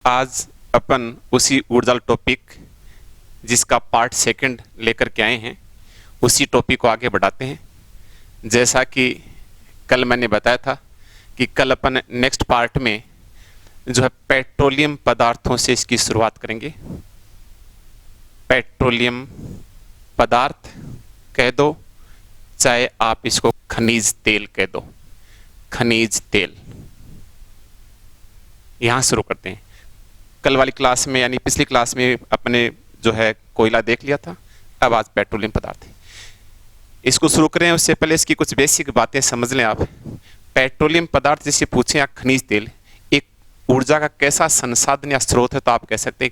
आज अपन उसी ऊर्जा टॉपिक जिसका पार्ट सेकंड लेकर के आए हैं उसी टॉपिक को आगे बढ़ाते हैं। जैसा कि कल मैंने बताया था कि कल अपन नेक्स्ट पार्ट में जो है पेट्रोलियम पदार्थों से इसकी शुरुआत करेंगे। पेट्रोलियम पदार्थ कह दो, चाहे आप इसको खनिज तेल कह दो, खनिज तेल। यहां शुरू करते हैं। कल वाली क्लास में यानी पिछली क्लास में अपने जो है कोयला देख लिया था, अब आज पेट्रोलियम पदार्थ है। इसको शुरू करें उससे पहले इसकी कुछ बेसिक बातें समझ लें आप। पेट्रोलियम पदार्थ जैसे पूछें या खनिज तेल एक ऊर्जा का कैसा संसाधन या स्रोत है, तो आप कह सकते हैं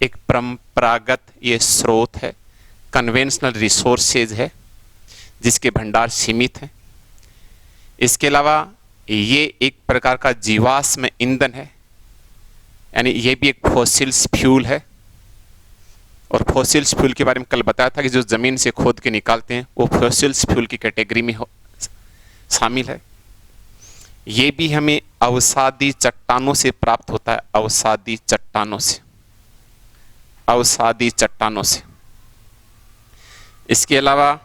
एक परंपरागत ये स्रोत है, कन्वेंशनल रिसोर्सेज है जिसके भंडार सीमित हैं। इसके अलावा ये एक प्रकार का जीवाश्म ईंधन है, यानी ये भी एक फॉसिल्स फ्यूल है। और फॉसिल्स फ्यूल के बारे में कल बताया था कि जो जमीन से खोद के निकालते हैं वो फॉसिल्स फ्यूल की कैटेगरी में शामिल है। ये भी हमें अवसादी चट्टानों से प्राप्त होता है, अवसादी चट्टानों से। इसके अलावा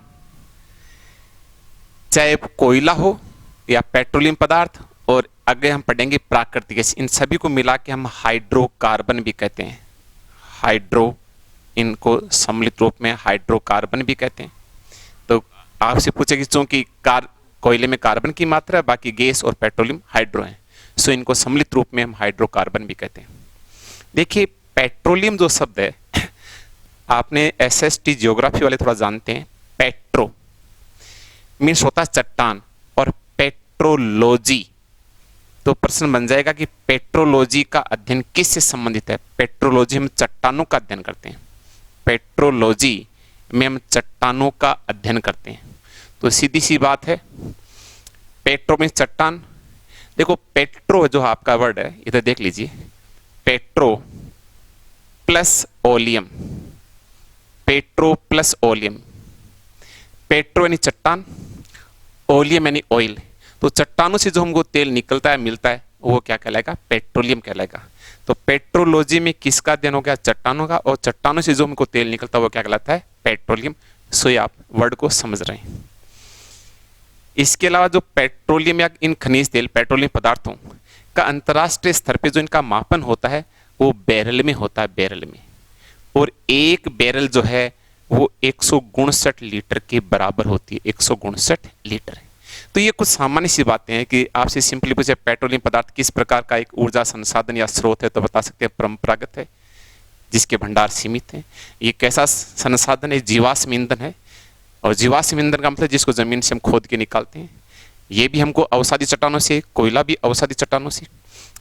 चाहे कोयला हो या पेट्रोलियम पदार्थ, और आगे हम पढ़ेंगे प्राकृतिक गैस, इन सभी को मिला के हम हाइड्रोकार्बन भी कहते हैं। इनको सम्मिलित रूप में हाइड्रोकार्बन भी कहते हैं। तो आपसे पूछे कि चूंकि कोयले में कार्बन की मात्रा है, बाकी गैस और पेट्रोलियम हाइड्रो है, सो इनको सम्मिलित रूप में हम हाइड्रोकार्बन भी कहते हैं। देखिए पेट्रोलियम जो शब्द है, आपने एसएसटी ज्योग्राफी वाले थोड़ा जानते हैं। पेट्रो मीन्स होता है चट्टान, और पेट्रोलॉजी, तो प्रश्न बन जाएगा कि पेट्रोलॉजी का अध्ययन किससे संबंधित है। पेट्रोलॉजी हम चट्टानों का अध्ययन करते हैं, पेट्रोलॉजी में हम चट्टानों का अध्ययन करते हैं। तो सीधी सी बात है, पेट्रो में चट्टान। देखो पेट्रो जो आपका वर्ड है इधर देख लीजिए, petro plus oleum, petro plus oleum. Petro यानी चट्टान, ओलियम यानी ऑयल। तो चट्टानों से जो हमको तेल निकलता है मिलता है वो क्या कहलाएगा, पेट्रोलियम कहलाएगा। तो पेट्रोलॉजी में किसका अध्ययन हो गया, चट्टानों का, और चट्टानों से जो हमको तेल निकलता है वो क्या कहलाता है, पेट्रोलियम। सो ये आप वर्ड को समझ रहे हैं। इसके अलावा जो पेट्रोलियम या इन खनिज तेल पेट्रोलियम पदार्थों का अंतर्राष्ट्रीय स्तर पे जो इनका मापन होता है वो बैरल में होता है, बैरल में। और एक बैरल जो है वो 159 लीटर के बराबर होती है, 159 लीटर। तो ये कुछ सामान्य सी बातें हैं कि आपसे सिंपली पूछे पेट्रोलियम पदार्थ किस प्रकार का एक ऊर्जा संसाधन या स्रोत है, तो बता सकते हैं परंपरागत है जिसके भंडार सीमित हैं। ये कैसा संसाधन है, जीवाश्म ईंधन है। और जीवाश्म ईंधन का मतलब जिसको जमीन से हम खोद के निकालते हैं। ये भी हमको अवसादी चट्टानों से, कोयला भी अवसादी चट्टानों से।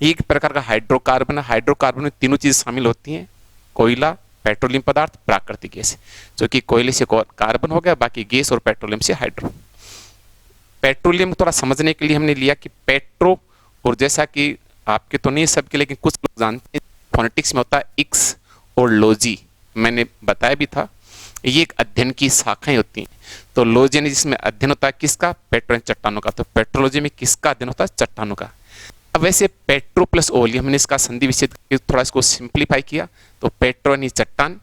ये एक प्रकार का हाइड्रोकार्बन है। हाइड्रोकार्बन में तीनों चीज शामिल होती हैं, कोयला, पेट्रोलियम पदार्थ, प्राकृतिक गैस। जो कि कोयले से कार्बन हो गया, बाकी गैस और पेट्रोलियम से हाइड्रो। पेट्रोलियम थोड़ा समझने के लिए हमने लिया कि पेट्रो, और जैसा कि आपके तो नहीं सबके लेकिन कुछ लोग जानते हैं, फोनेटिक्स में होता है इक्स और लॉजी, मैंने बताया भी था। ये एक अध्ययन की शाखाएं होती हैं। तो लॉजी यानी जिसमें अध्ययन होता है किसका, पेट्रोलियम चट्टानों का। तो पेट्रोलॉजी में किसका अध्ययन होता है, चट्टानों का। अब वैसे पेट्रो प्लस ओलियम, हमने इसका संधि विच्छेद थोड़ा इसको सिंप्लीफाई किया। तो पेट्रो यानी चट्टान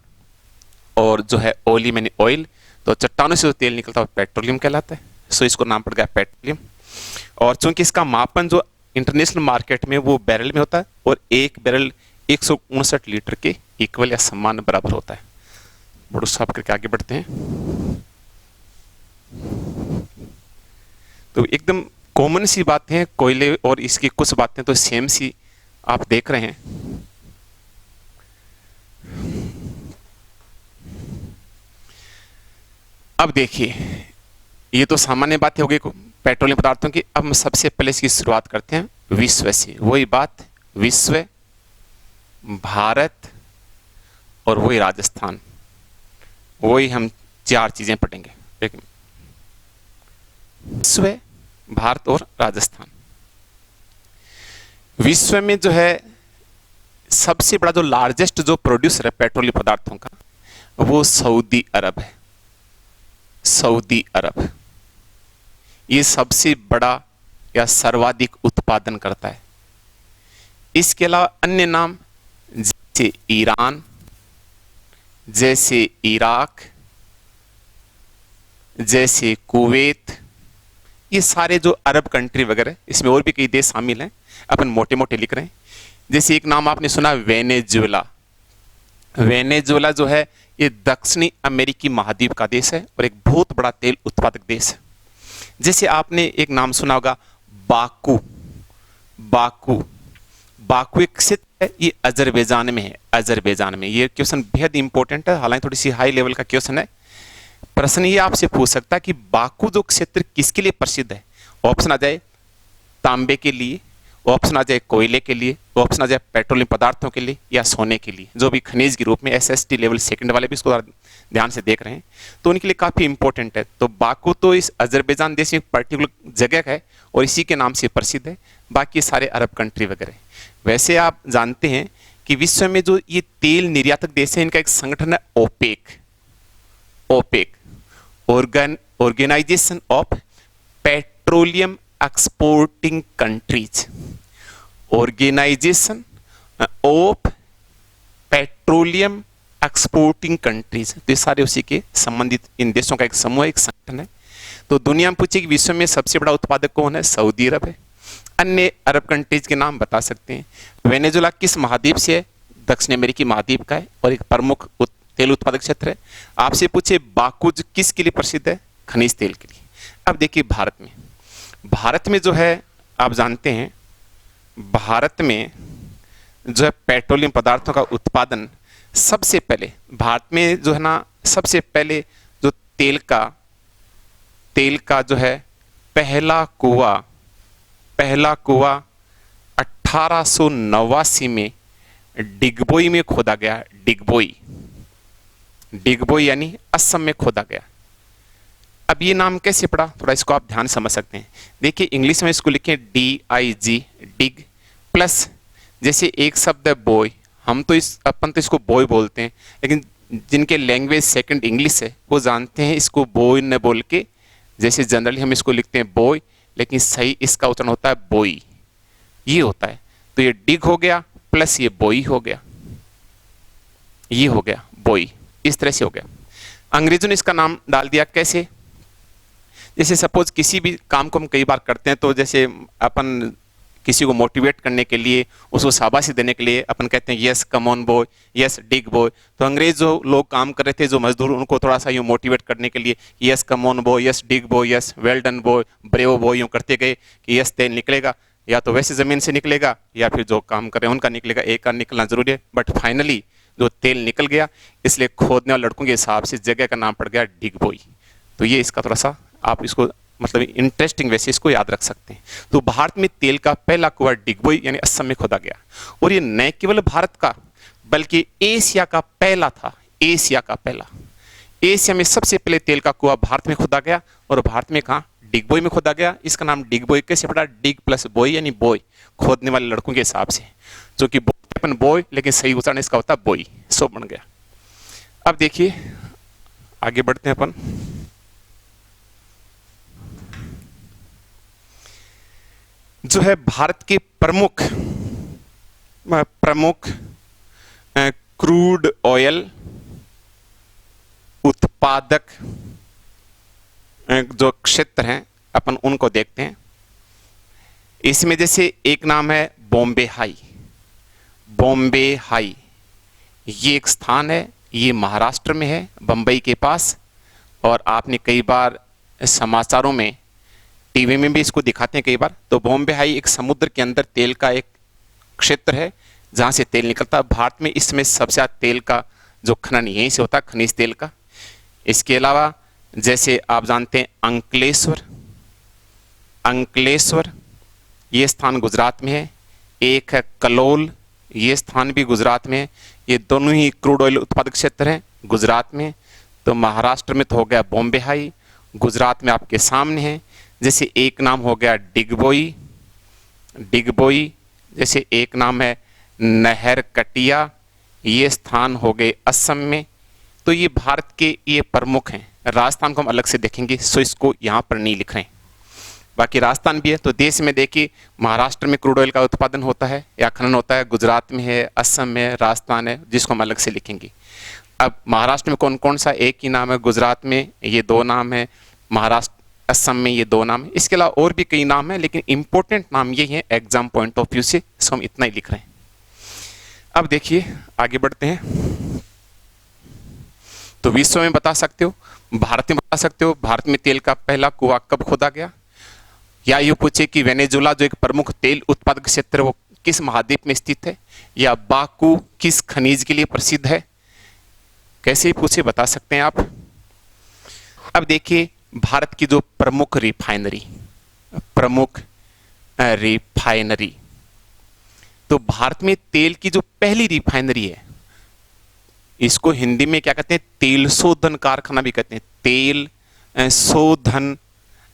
और जो है ओलियम यानी ऑयल। तो चट्टानों से जो तेल निकलता है पेट्रोलियम कहलाता है। सो इसको नाम पड़ गया पेट्रोलियम। और चूंकि इसका मापन जो इंटरनेशनल मार्केट में वो बैरल में होता है, और एक बैरल 159 लीटर के इक्वल या समान बराबर होता है। बड़ो साफ करके आगे बढ़ते हैं। तो एकदम कॉमन सी बातें हैं, कोयले और इसकी कुछ बातें तो सेम सी आप देख रहे हैं। अब देखिए ये तो सामान्य बातें हो गई पेट्रोलियम पदार्थों की। अब हम सबसे पहले इसकी शुरुआत करते हैं विश्व से। वही बात, विश्व, भारत और वही राजस्थान, वही हम चार चीजें पढ़ेंगे। विश्व, भारत और राजस्थान। विश्व में जो है सबसे बड़ा जो लार्जेस्ट जो प्रोड्यूसर है पेट्रोलियम पदार्थों का वो सऊदी अरब है। सऊदी अरब ये सबसे बड़ा या सर्वाधिक उत्पादन करता है। इसके अलावा अन्य नाम जैसे ईरान, जैसे इराक, जैसे कुवैत, ये सारे जो अरब कंट्री वगैरह, इसमें और भी कई देश शामिल हैं, अपन मोटे मोटे लिख रहे हैं। जैसे एक नाम आपने सुना वेनेजुएला। वेनेजुएला जो है ये दक्षिणी अमेरिकी महाद्वीप का देश है और एक बहुत बड़ा तेल उत्पादक देश है। जैसे आपने एक नाम सुना होगा बाकू। बाकू बाकू एक क्षेत्र है, ये अजरबैजान में है। अजरबैजान में, ये क्वेश्चन बेहद इंपॉर्टेंट है, हालांकि थोड़ी सी हाई लेवल का क्वेश्चन है। प्रश्न ये आपसे पूछ सकता है कि बाकू जो क्षेत्र किसके लिए प्रसिद्ध है। ऑप्शन आ जाए तांबे के लिए, ऑप्शन आ जाए कोयले के लिए, ऑप्शन आ जाए पेट्रोलियम पदार्थों के लिए, या सोने के लिए, जो भी खनिज के रूप में एसएसटी लेवल सेकंड वाले भी इसको ध्यान से देख रहे हैं, तो उनके लिए काफी इंपॉर्टेंट है। तो बाकू तो इस अजरबैजान देश में पर्टिकुलर जगह है और इसी के नाम से प्रसिद्ध है, बाकी सारे अरब कंट्री वगैरह। वैसे आप जानते हैं कि विश्व में जो ये तेल निर्यातक देश है, इनका एक संगठन है OPEC. OPEC, organization of petroleum exporting countries. Organization of petroleum exporting countries, तो ये सारे उसी के संबंधित इन देशों का एक समूह, एक संगठन है। तो दुनिया में पूछे कि विश्व में सबसे बड़ा उत्पादक कौन है, सऊदी अरब है। अन्य अरब कंट्रीज के नाम बता सकते हैं। वेनेजुएला किस महाद्वीप से है, दक्षिण अमेरिकी महाद्वीप का है और एक प्रमुख तेल उत्पादक क्षेत्र है। आपसे पूछे बाकू किसके लिए प्रसिद्ध है, खनिज तेल के लिए। अब देखिए भारत में जो है आप जानते हैं, भारत में जो है पेट्रोलियम पदार्थों का उत्पादन सबसे पहले, भारत में जो है ना सबसे पहले जो तेल का जो है पहला कुआं 1889 में डिगबोई में खोदा गया। डिगबोई यानी असम में खोदा गया। अब ये नाम कैसे पड़ा, थोड़ा इसको आप ध्यान समझ सकते हैं। देखिए इंग्लिश में इसको लिखें DIG, डिग, प्लस जैसे एक शब्द है बॉय, हम तो अपन तो इसको बॉय बोलते हैं, लेकिन जिनके लैंग्वेज सेकंड इंग्लिश है वो जानते हैं इसको बॉय न बोल के, जैसे जनरली हम इसको लिखते हैं बॉय, लेकिन सही इसका उच्चारण होता है बोई, ये होता है। तो ये डिग हो गया प्लस ये बोई हो गया, ये हो गया बोई, इस तरह से हो गया। अंग्रेजों ने इसका नाम डाल दिया कैसे, जैसे सपोज किसी भी काम को हम कई बार करते हैं, तो जैसे अपन किसी को मोटिवेट करने के लिए, उसको शाबाशी देने के लिए अपन कहते हैं yes come on boy, yes dig boy. तो अंग्रेज जो लोग काम कर रहे थे, जो मजदूर, उनको थोड़ा सा यूँ मोटिवेट करने के लिए yes come on boy, yes dig boy, yes well done boy, brave boy, यूँ करते गए कि यस तेल निकलेगा, या तो वैसे ज़मीन से निकलेगा या फिर जो काम कर रहे हैं उनका निकलेगा, एक का निकलना जरूरी है। बट फाइनली जो तेल निकल गया, इसलिए खोदने वाले लड़कों के हिसाब से जगह का नाम पड़ गया डिग बॉय। तो ये इसका थोड़ा सा आप इसको मतलब इंटरेस्टिंग वैसे इसको याद रख सकते हैं। तो भारत में तेल का पहला कुआं डिगबोई यानी असम में खोदा गया, और ये न केवल भारत का बल्कि एशिया का पहला था। एशिया का पहला, एशिया में सबसे पहले तेल का कुआं भारत में खोदा गया, और भारत में कहाँ, डिगबोई में खोदा गया। इसका नाम डिगबोई कैसे पड़ा, डिग प्लस बॉय यानी बॉय, खोदने वाले लड़कों के हिसाब से, जो कि अपन बॉय लेकिन सही उच्चारण इसका होता है बॉय, सो बन गया। अब देखिए आगे बढ़ते हैं अपन। जो है भारत के प्रमुख क्रूड ऑयल उत्पादक जो क्षेत्र हैं अपन उनको देखते हैं। इसमें जैसे एक नाम है बॉम्बे हाई। बॉम्बे हाई ये एक स्थान है, ये महाराष्ट्र में है, बंबई के पास, और आपने कई बार समाचारों में, टीवी में भी इसको दिखाते हैं कई बार। तो बॉम्बे हाई एक समुद्र के अंदर तेल का एक क्षेत्र है जहाँ से तेल निकलता है। भारत में इसमें सबसे ज़्यादा तेल का जो खनन यहीं से होता है, खनिज तेल का। इसके अलावा जैसे आप जानते हैं अंकलेश्वर ये स्थान गुजरात में है। एक है कलोल, ये स्थान भी गुजरात में है। ये दोनों ही क्रूड ऑयल उत्पादक क्षेत्र हैं गुजरात में। तो महाराष्ट्र में तो हो गया बॉम्बे हाई, गुजरात में आपके सामने है। जैसे एक नाम हो गया डिगबोई, जैसे एक नाम है नहर कटिया, ये स्थान हो गए असम में। तो ये भारत के ये प्रमुख हैं। राजस्थान को हम अलग से देखेंगे, सो इसको यहाँ पर नहीं लिख रहे हैं। बाकी राजस्थान भी है। तो देश में देखिए महाराष्ट्र में क्रूड ऑयल का उत्पादन होता है या खनन होता है, गुजरात में है, असम में, राजस्थान है, जिसको हम अलग से लिखेंगे। अब महाराष्ट्र में कौन कौन सा, एक ही नाम है, गुजरात में ये दो नाम है, महाराष्ट्र असम में ये दो नाम है, इसके अलावा और भी कई नाम है, लेकिन इंपॉर्टेंट नाम ये है एग्जाम पॉइंट ऑफ व्यू से, सो हम इतना ही लिख रहे हैं। अब देखिए आगे बढ़ते हैं। तो विश्व में बता सकते हो, भारत में बता सकते हो, भारत में तेल का पहला कुआं कब खोदा गया, या यूं पूछे कि वेनेजुला जो एक प्रमुख तेल उत्पादक क्षेत्र है वो किस महाद्वीप में स्थित है, या बाकू किस खनिज के लिए प्रसिद्ध है, कैसे ही पूछे बता सकते हैं आप। अब देखिए भारत की जो प्रमुख रिफाइनरी, तो भारत में तेल की जो पहली रिफाइनरी है, इसको हिंदी में क्या कहते हैं, तेल शोधन कारखाना भी कहते हैं, तेल शोधन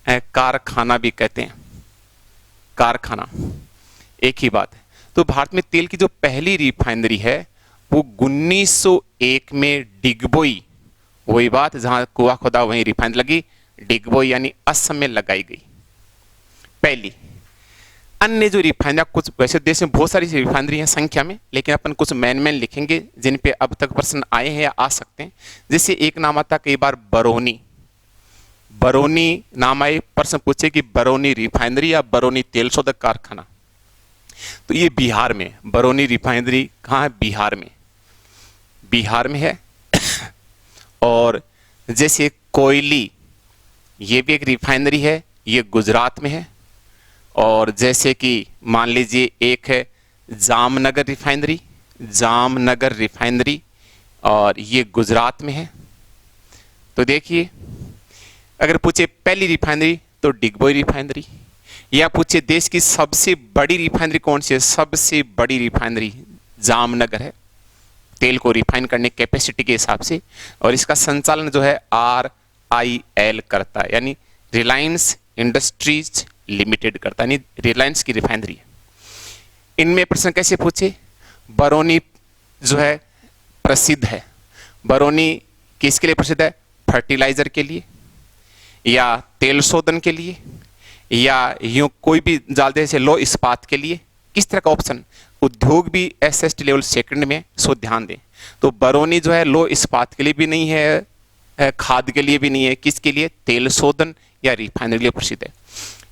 कारखाना भी कहते हैं, कारखाना एक ही बात है। तो भारत में तेल की जो पहली रिफाइनरी है वो 1901 में डिगबोई, वही बात जहां कुआं खोदा वहीं रिफाइनरी लगी, डिगबोई यानी असम में लगाई गई पहली। अन्य जो रिफाइनरी, कुछ वैसे देश में बहुत सारी रिफाइनरी हैं संख्या में, लेकिन अपन कुछ मेन लिखेंगे जिन पे अब तक प्रश्न आए हैं या आ सकते हैं। जैसे एक नाम आता कई बार बरौनी, बरौनी नाम आए, प्रश्न पूछे कि बरौनी रिफाइनरी या बरौनी तेल शोधक कारखाना, तो ये बिहार में, बरौनी रिफाइनरी कहाँ है, बिहार में, बिहार में है। और जैसे कोयली, ये भी एक रिफाइनरी है, ये गुजरात में है। और जैसे कि मान लीजिए एक है जामनगर रिफाइनरी, जामनगर रिफाइनरी, और ये गुजरात में है। तो देखिए अगर पूछे पहली रिफाइनरी तो डिगबोई रिफाइनरी, या पूछे देश की सबसे बड़ी रिफाइनरी कौन सी है, सबसे बड़ी रिफाइनरी जामनगर है, तेल को रिफाइन करने की कैपेसिटी के हिसाब से। और इसका संचालन जो है RIL करता है, यानी रिलायंस इंडस्ट्रीज लिमिटेड करता है, यानी रिलायंस की रिफाइनरी है। इनमें प्रश्न कैसे पूछे, बरौनी जो है प्रसिद्ध है, बरौनी किसके लिए प्रसिद्ध है, फर्टिलाइजर के लिए, या तेल शोधन के लिए, या यूं कोई भी जाल जैसे लो इस्पात के लिए, किस तरह का ऑप्शन, उद्योग भी SST लेवल सेकंड में, सो ध्यान दें। तो बरौनी जो है लो इस्पात के लिए भी नहीं है, खाद के लिए भी नहीं है, किसके लिए, तेल शोधन या रिफाइनरी के लिए प्रसिद्ध है।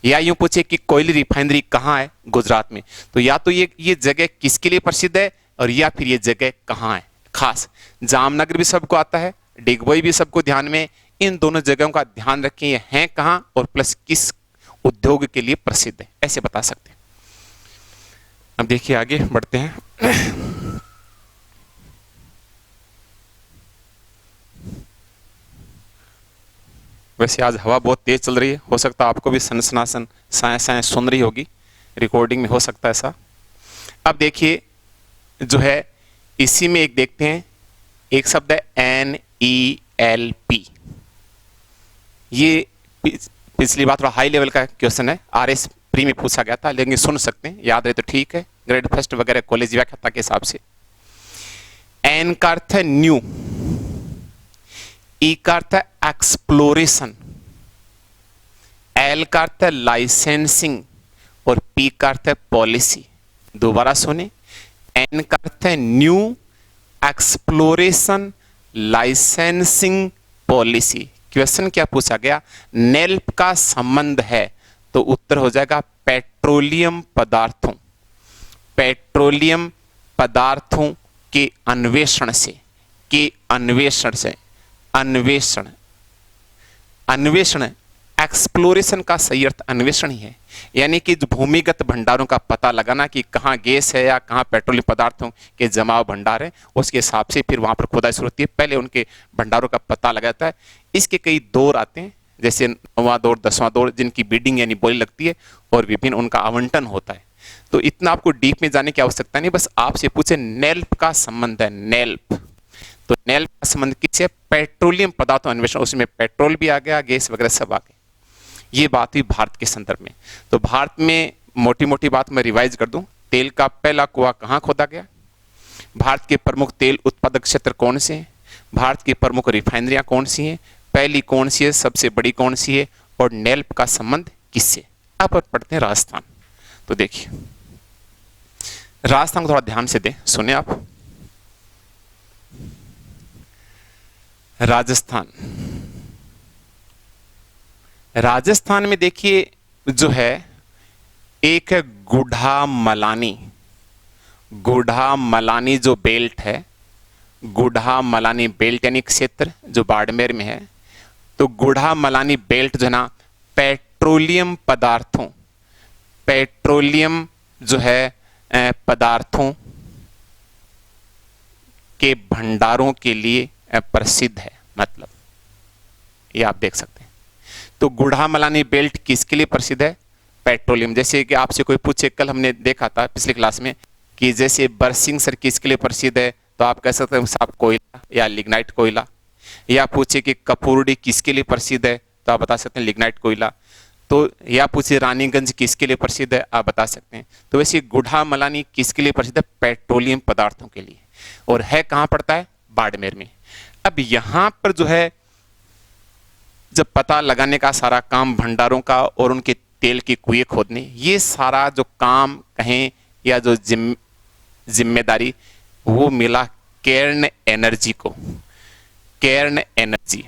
या यूं पूछे कि कोयली रिफाइनरी कहाँ है, गुजरात में, तो या तो ये जगह किसके लिए प्रसिद्ध है, और या फिर ये जगह कहाँ है खास। जामनगर भी सबको आता है, डिगबोई भी सबको ध्यान में, इन दोनों जगहों का ध्यान रखें, ये हैं कहाँ और प्लस किस उद्योग के लिए प्रसिद्ध है, ऐसे बता सकते हैं। अब देखिए आगे बढ़ते हैं। वैसे आज हवा बहुत तेज चल रही है, हो सकता है आपको भी सनसनासन साए साए सुन रही होगी, रिकॉर्डिंग में हो सकता है ऐसा। अब देखिए जो है इसी में एक देखते हैं, एक शब्द है NELP, ये पिछली बार थोड़ा हाई लेवल का क्वेश्चन है, RS प्री में पूछा गया था, लेकिन सुन सकते हैं, याद रहे तो ठीक है, ग्रेड फर्स्ट वगैरह कॉलेज व्याख्याता के हिसाब से। N का अर्थ है न्यू, E का अर्थ है एक्सप्लोरेशन, L का अर्थ है लाइसेंसिंग, और P का अर्थ है पॉलिसी। दोबारा सुने, N का अर्थ है new, exploration, licensing, policy. Question क्या पूछा गया, नेल्प का संबंध है, तो उत्तर हो जाएगा पेट्रोलियम पदार्थों, पेट्रोलियम पदार्थों के अन्वेषण से, के अन्वेषण से, अन्वेषण, अन्वेषण, एक्सप्लोरेशन का सही अर्थ अन्वेषण ही है, यानी कि भूमिगत भंडारों का पता लगाना कि कहाँ गैस है या कहाँ पेट्रोलियम पदार्थों के जमाव भंडार है, उसके हिसाब से फिर वहां पर खुदाई शुरू होती है, पहले उनके भंडारों का पता लगाता है। इसके कई दौर आते हैं, जैसे 9वां दौर, 10वां दौर, जिनकी बीडिंग यानी बोली लगती है, और विभिन्न उनका आवंटन होता है। तो इतना आपको डीप में जाने की आवश्यकता नहीं, बस आपसे पूछे नेल्प का संबंध है, नेल्प, तो नेल्प का संबंध किससे, पेट्रोलियम पदार्थों अन्वेषण, उसमें पेट्रोल भी आ गया, गैस वगैरह सब आ गए। ये बात हुई भारत के संदर्भ में। तो भारत में मोटी मोटी बात मैं रिवाइज कर दूं, तेल का पहला कुआं कहाँ खोदा गया, भारत के प्रमुख तेल उत्पादक क्षेत्र कौन से हैं, भारत की प्रमुख रिफाइनरियां कौन सी हैं, पहली कौन सी है, सबसे बड़ी कौन सी है, और नेल्प का संबंध किससे, अब पढ़ते हैं राजस्थान। तो देखिए राजस्थान को थोड़ा ध्यान से दें, सुने आप। राजस्थान, राजस्थान में देखिए जो है एक है गुढ़ा मलानी। गुढ़ा मलानी जो बेल्ट है, गुढ़ा मलानी बेल्ट यानी क्षेत्र जो बाड़मेर में है, तो गुढ़ा मलानी बेल्ट जो है ना पेट्रोलियम पदार्थों, पेट्रोलियम जो है पदार्थों के भंडारों के लिए प्रसिद्ध है। मतलब ये आप देख सकते हैं। तो गुढ़ा मलानी बेल्ट किसके लिए प्रसिद्ध है? पेट्रोलियम। जैसे कि आपसे कोई पूछे, कल हमने देखा था पिछली क्लास में कि जैसे बरसिंह सर किसके लिए प्रसिद्ध है, तो आप कह सकते हैं साहब कोयला या लिग्नाइट कोयला। या पूछे कि कपूरडी किसके लिए प्रसिद्ध है, तो आप बता सकते हैं लिग्नाइट कोयला। तो या पूछे रानीगंज किसके लिए प्रसिद्ध है, आप बता सकते हैं। तो वैसे गुढ़ा मलानी किसके लिए प्रसिद्ध है? पेट्रोलियम पदार्थों के लिए। और है कहाँ पड़ता है? बाड़मेर में। अब यहां पर जो है जब पता लगाने का सारा काम भंडारों का और उनके तेल की कुएं खोदने, ये सारा जो काम कहें या जो जिम्मेदारी वो मिला केर्न एनर्जी को। केर्न एनर्जी,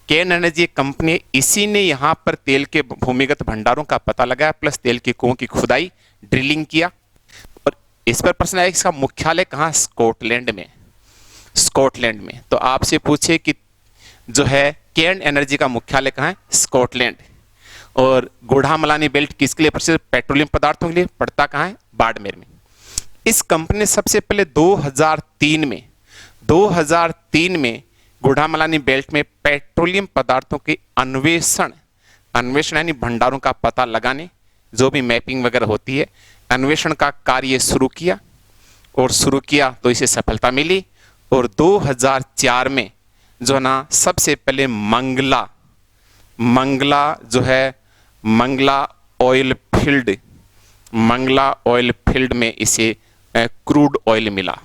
केर्न एनर्जी एक कंपनी है, इसी ने यहाँ पर तेल के भूमिगत भंडारों का पता लगाया, प्लस तेल के कुओं की खुदाई, ड्रिलिंग किया। और इस पर प्रश्न है इसका मुख्यालय कहाँ? स्कॉटलैंड में। स्कॉटलैंड में। तो आपसे पूछे कि जो है केर्न एनर्जी का मुख्यालय कहाँ है? स्कॉटलैंड। और गुढ़ा मलानी बेल्ट किसके लिए प्रसिद्ध? पेट्रोलियम पदार्थों के लिए। पड़ता कहाँ है? बाड़मेर में। इस कंपनी ने सबसे पहले 2003 में गुढ़ा मलानी बेल्ट में पेट्रोलियम पदार्थों के अन्वेषण यानी भंडारों का पता लगाने, जो भी मैपिंग वगैरह होती है, अन्वेषण का कार्य शुरू किया। और शुरू किया तो इसे सफलता मिली। और 2004 में जो है ना सबसे पहले मंगला जो है मंगला ऑयल फील्ड में इसे क्रूड ऑयल मिला।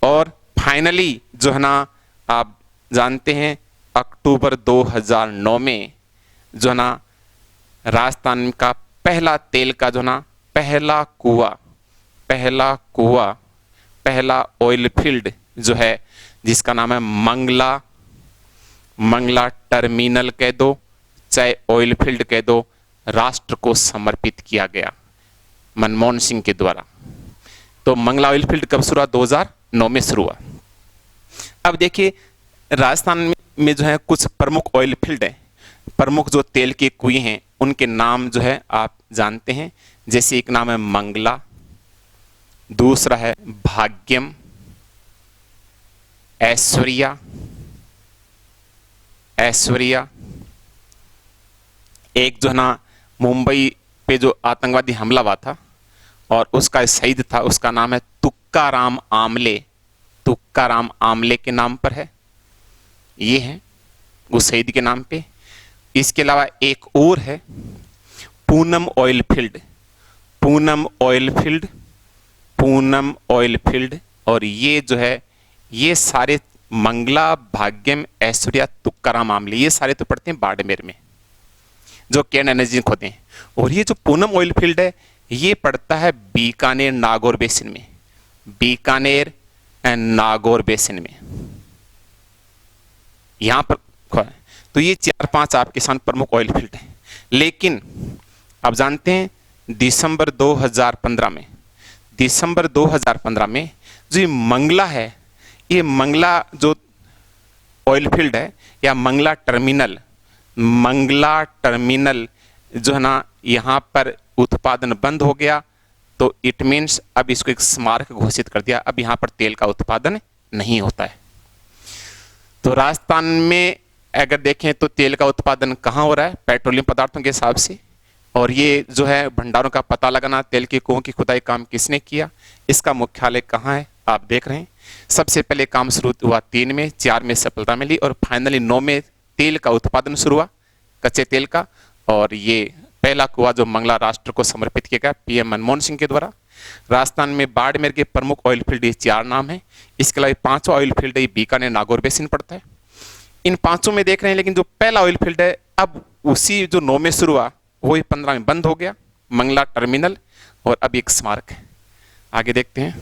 और फाइनली जो है ना आप जानते हैं अक्टूबर 2009 में जो है ना राजस्थान का पहला तेल का जो है ना पहला ऑयल फील्ड जो है जिसका नाम है मंगला टर्मिनल कह दो चाहे ऑयल फील्ड कह दो, राष्ट्र को समर्पित किया गया मनमोहन सिंह के द्वारा। तो मंगला ऑयल फील्ड कब शुरू हुआ? 2009 में शुरू हुआ। अब देखिए राजस्थान में जो है कुछ प्रमुख ऑयल फील्ड है, प्रमुख जो तेल के कुएं हैं उनके नाम जो है आप जानते हैं। जैसे एक नाम है मंगला, दूसरा है भाग्यम, ऐश्वर्या, एक जो है ना मुंबई पे जो आतंकवादी हमला हुआ था और उसका शहीद था, उसका नाम है तुक्काराम आमले के नाम पर है, ये है उस शहीद के नाम पे। इसके अलावा एक और है पूनम ऑयल फील्ड। और ये जो है ये सारे मंगला, भाग्यम, ऐश्वर्या, तुक्काराम आमले, ये सारे तो पड़ते हैं बाड़मेर में जो केर्न एनर्जी खोते हैं। और ये जो पूनम ऑयल फील्ड है ये पड़ता है बीकानेर नागौर बेसिन में, यहां पर। तो ये 4-5 आपके सामने प्रमुख ऑयल फील्ड हैं। लेकिन आप जानते हैं दिसंबर 2015 में जो ये मंगला है, ये मंगला जो ऑयल फील्ड है या मंगला टर्मिनल जो है ना यहाँ पर उत्पादन बंद हो गया। तो इट मीन्स अब इसको एक स्मारक घोषित कर दिया, अब यहाँ पर तेल का उत्पादन नहीं होता है। तो राजस्थान में अगर देखें तो तेल का उत्पादन कहाँ हो रहा है? पेट्रोलियम पदार्थों के हिसाब से। और ये जो है भंडारों का पता लगाना, तेल के कुओं की खुदाई काम किसने किया, इसका मुख्यालय कहाँ है आप देख रहे हैं। सबसे पहले काम शुरू हुआ 3 में, 4 में सफलता मिली और फाइनली 9 में तेल का उत्पादन शुरू हुआ, कच्चे तेल का। और ये पहला कुआं जो मंगला राष्ट्र को समर्पित किया गया पीएम मनमोहन सिंह के द्वारा। राजस्थान में बाड़मेर के प्रमुख ऑयल फील्ड ये 4 नाम है। इसके अलावा 5वां ऑयल फील्ड है बीकानेर नागौर बेसिन पड़ता है। इन 5 में देख रहे हैं। लेकिन जो पहला ऑयल फील्ड है अब उसी जो 9 में शुरू हुआ वही 15 में बंद हो गया, मंगला टर्मिनल, और अब एक स्मारक है। आगे देखते हैं।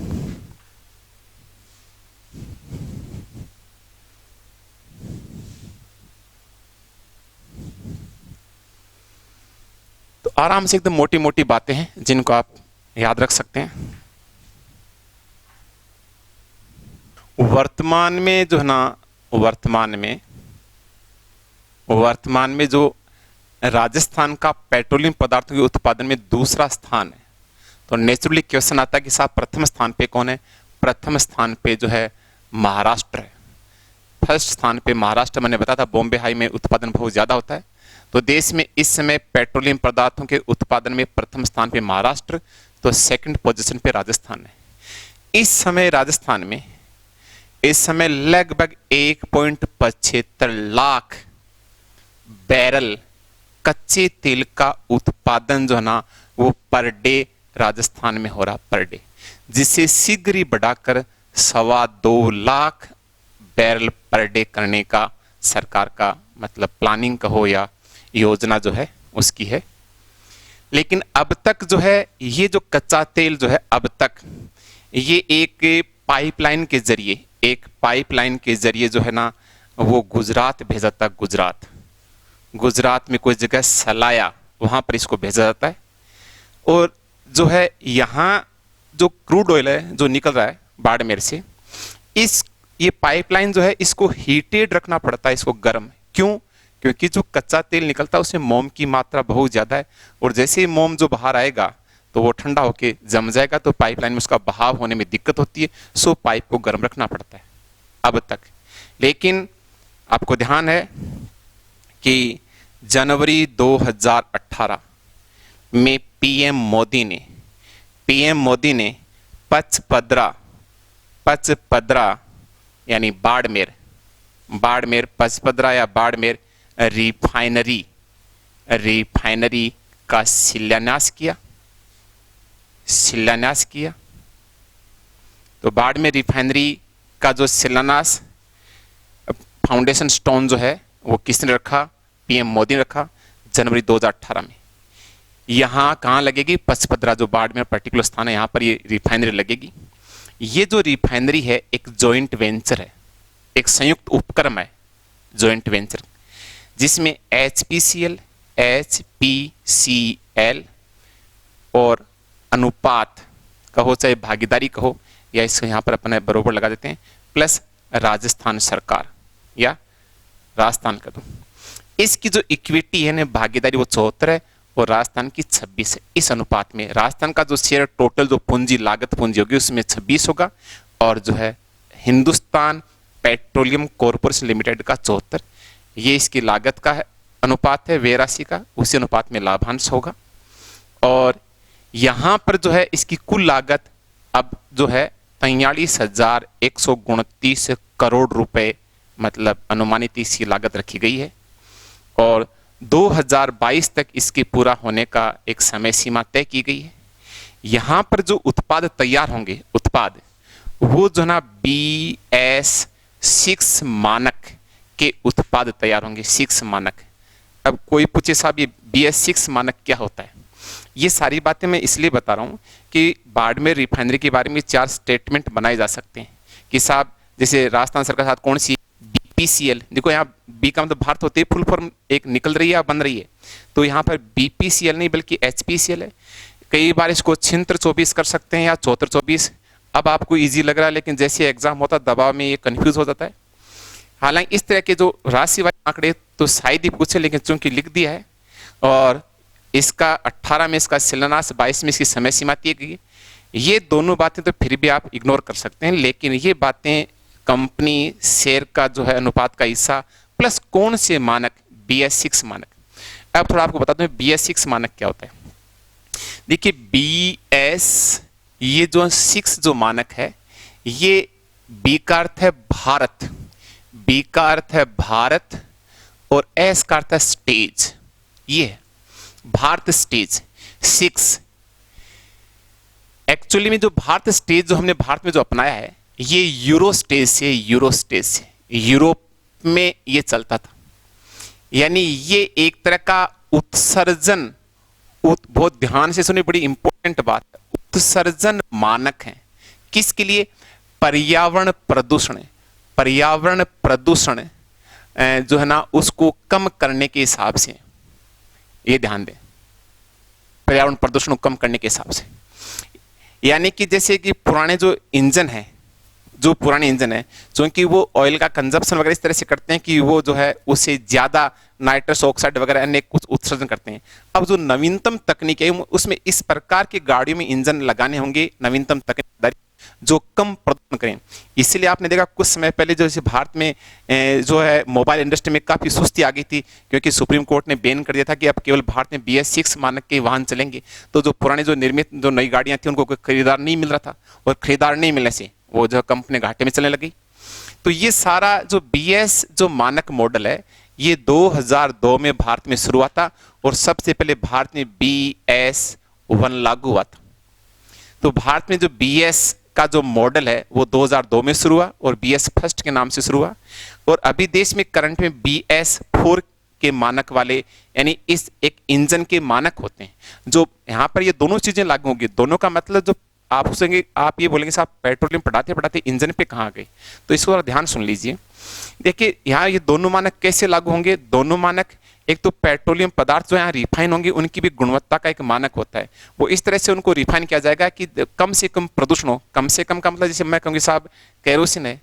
तो आराम से एकदम मोटी मोटी बातें हैं जिनको आप याद रख सकते हैं। वर्तमान में जो है ना, वर्तमान में जो राजस्थान का पेट्रोलियम पदार्थों के उत्पादन में दूसरा स्थान है, तो नेचुरली क्वेश्चन आता है कि साहब प्रथम स्थान पे कौन है? प्रथम स्थान पे जो है महाराष्ट्र है। फर्स्ट स्थान पे महाराष्ट्र, मैंने बताया था बॉम्बे हाई में उत्पादन बहुत ज्यादा होता है। तो देश में इस समय पेट्रोलियम पदार्थों के उत्पादन में प्रथम स्थान पे महाराष्ट्र, तो सेकंड पोजीशन पे राजस्थान है। इस समय राजस्थान में इस समय लगभग 1.75 लाख बैरल कच्चे तेल का उत्पादन जो है ना वो पर डे राजस्थान में हो रहा, पर डे, जिसे शीघ्र ही बढ़ाकर 2.25 लाख बैरल पर डे करने का सरकार का मतलब प्लानिंग का हो या योजना जो है उसकी है। लेकिन अब तक जो है ये जो कच्चा तेल जो है अब तक ये एक पाइपलाइन के जरिए जो है ना वो गुजरात भेजा जाता है। गुजरात में कोई जगह सलाया, वहां पर इसको भेजा जाता है। और जो है यहाँ जो क्रूड ऑयल है जो निकल रहा है बाड़मेर से, ये पाइपलाइन जो है इसको हीटेड रखना पड़ता है, इसको गर्म। क्यों? क्योंकि जो कच्चा तेल निकलता है उसमें मोम की मात्रा बहुत ज्यादा है, और जैसे ही मोम जो बाहर आएगा तो वो ठंडा होके जम जाएगा, तो पाइपलाइन में उसका बहाव होने में दिक्कत होती है। सो पाइप को गर्म रखना पड़ता है अब तक। लेकिन आपको ध्यान है कि जनवरी 2018 में पीएम मोदी ने पचपदरा यानी बाड़मेर पचपदरा या बाड़मेर रिफाइनरी का शिलान्यास किया। तो बाड़मेर रिफाइनरी का जो शिलान्यास फाउंडेशन स्टोन जो है वो किसने रखा? पीएम मोदी ने रखा जनवरी 2018 में। यहां कहां लगेगी? पचपदरा, जो बाड़मेर पर्टिकुलर स्थान है, यहां पर ये रिफाइनरी लगेगी। ये जो रिफाइनरी है एक जॉइंट वेंचर है, एक संयुक्त उपक्रम है, जॉइंट वेंचर, जिसमें HPCL और अनुपात कहो चाहे भागीदारी कहो, या इसको यहां पर अपने बरोबर लगा देते हैं, प्लस राजस्थान सरकार या राजस्थान का, तो इसकी जो इक्विटी है ना भागीदारी वो 74 है और राजस्थान की 26 है। इस अनुपात में राजस्थान का जो शेयर टोटल जो लागत पूंजी होगी उसमें 26 होगा, और जो है हिंदुस्तान पेट्रोलियम कॉर्पोरेशन लिमिटेड का 74, ये इसकी लागत का अनुपात है, व्यय राशि का, उसी अनुपात में लाभांश होगा। और यहां पर जो है इसकी कुल लागत अब जो है 43,129 करोड़ रुपए मतलब अनुमानित इसकी लागत रखी गई है, और 2022 तक इसके पूरा होने का एक समय सीमा तय की गई है। यहां पर जो उत्पाद तैयार होंगे, वो जो ना BS6 मानक के उत्पाद तैयार होंगे, 6 मानक। अब कोई पूछे साहब ये BS6 मानक क्या होता है? ये सारी बातें मैं इसलिए बता रहा हूं कि बाड़मेर रिफाइनरी के बारे में 4 स्टेटमेंट बनाए जा सकते हैं कि साहब जैसे राजस्थान सरकार के साथ कौन सी BPCL, देखो यहाँ बी का मतलब भारत होते ही फुल फॉर्म एक निकल रही है या बन रही है, तो यहाँ पर BPCL नहीं बल्कि HPCL है। कई बार इसको 76-24 कर सकते हैं या 74-24, अब आपको इजी लग रहा है, लेकिन जैसे एग्जाम होता है दबाव में ये कंफ्यूज हो जाता है। हालांकि इस तरह के जो राशिवाही आंकड़े तो शायद ही पूछे, लेकिन चूंकि लिख दिया है, और इसका 18 में इसका शिलान्यास, 22 में इसकी समय सीमा तय की, ये दोनों बातें तो फिर भी आप इग्नोर कर सकते हैं, लेकिन ये बातें कंपनी शेयर का जो है अनुपात का हिस्सा प्लस कौन से मानक, BS6 मानक। अब थोड़ा आपको बता दूं BS6 मानक क्या होता है। देखिए BS ये जो 6 जो मानक है, ये B का अर्थ है भारत, B का अर्थ है भारत, और S का अर्थ है स्टेज, ये है भारत स्टेज 6। एक्चुअली में जो भारत स्टेज जो हमने भारत में जो अपनाया है, ये यूरो स्टेज से यूरोप में ये चलता था। यानी ये एक तरह का उत्सर्जन, बहुत ध्यान से सुनिए, बड़ी इंपॉर्टेंट बात है, उत्सर्जन मानक है। किसके लिए? पर्यावरण प्रदूषण। पर्यावरण प्रदूषण जो है ना उसको कम करने के हिसाब से, ये ध्यान दें, पर्यावरण प्रदूषण को कम करने के हिसाब से। यानी कि जैसे कि पुराने जो इंजन है, जो पुराने इंजन है, क्योंकि वो ऑयल का कंजप्शन वगैरह इस तरह से करते हैं कि वो जो है उससे ज्यादा नाइट्रस ऑक्साइड वगैरह अन्य कुछ उत्सर्जन करते हैं। अब जो नवीनतम तकनीक है उसमें इस प्रकार की गाड़ियों में इंजन लगाने होंगे, नवीनतम तकनीक जो कम प्रदूषण करें। इसलिए आपने देखा कुछ समय पहले जो भारत में जो है मोबाइल इंडस्ट्री में काफी सुस्ती आ गई थी, क्योंकि सुप्रीम कोर्ट ने बैन कर दिया था कि अब केवल भारत में BS6 मानक के वाहन चलेंगे। तो जो पुराने जो निर्मित जो नई गाड़ियां थी उनको कोई खरीदार नहीं मिल रहा था, और खरीदार नहीं मिलने से वो जो कंपनी घाटे में चलने लगी। तो ये सारा जो BS जो मानक मॉडल है ये 2002 में भारत में शुरू हुआ था, और सबसे पहले भारत में BS1 लागू हुआ था। तो भारत में जो BS का जो मॉडल है वो 2002 में शुरू हुआ और BS फर्स्ट के नाम से शुरू हुआ, और अभी देश में करंट में BS4 के मानक वाले, यानी इस एक इंजन के मानक होते हैं। जो यहाँ पर ये दोनों चीजें लागू होंगी। दोनों का मतलब जो आप पूछेंगे, आप ये बोलेंगे साहब पेट्रोलियम पढ़ाते पढ़ाते इंजन पे कहाँ गए, तो इसको ध्यान सुन लीजिए। देखिए यहाँ ये दोनों मानक कैसे लागू होंगे। दोनों मानक, एक तो पेट्रोलियम पदार्थ जो यहाँ रिफाइन होंगे उनकी भी गुणवत्ता का एक मानक होता है, वो इस तरह से उनको रिफाइन किया जाएगा कि कम से कम प्रदूषण हो। कम से कम का मतलब जैसे मैं कहूँगी साहब कैरोसिन है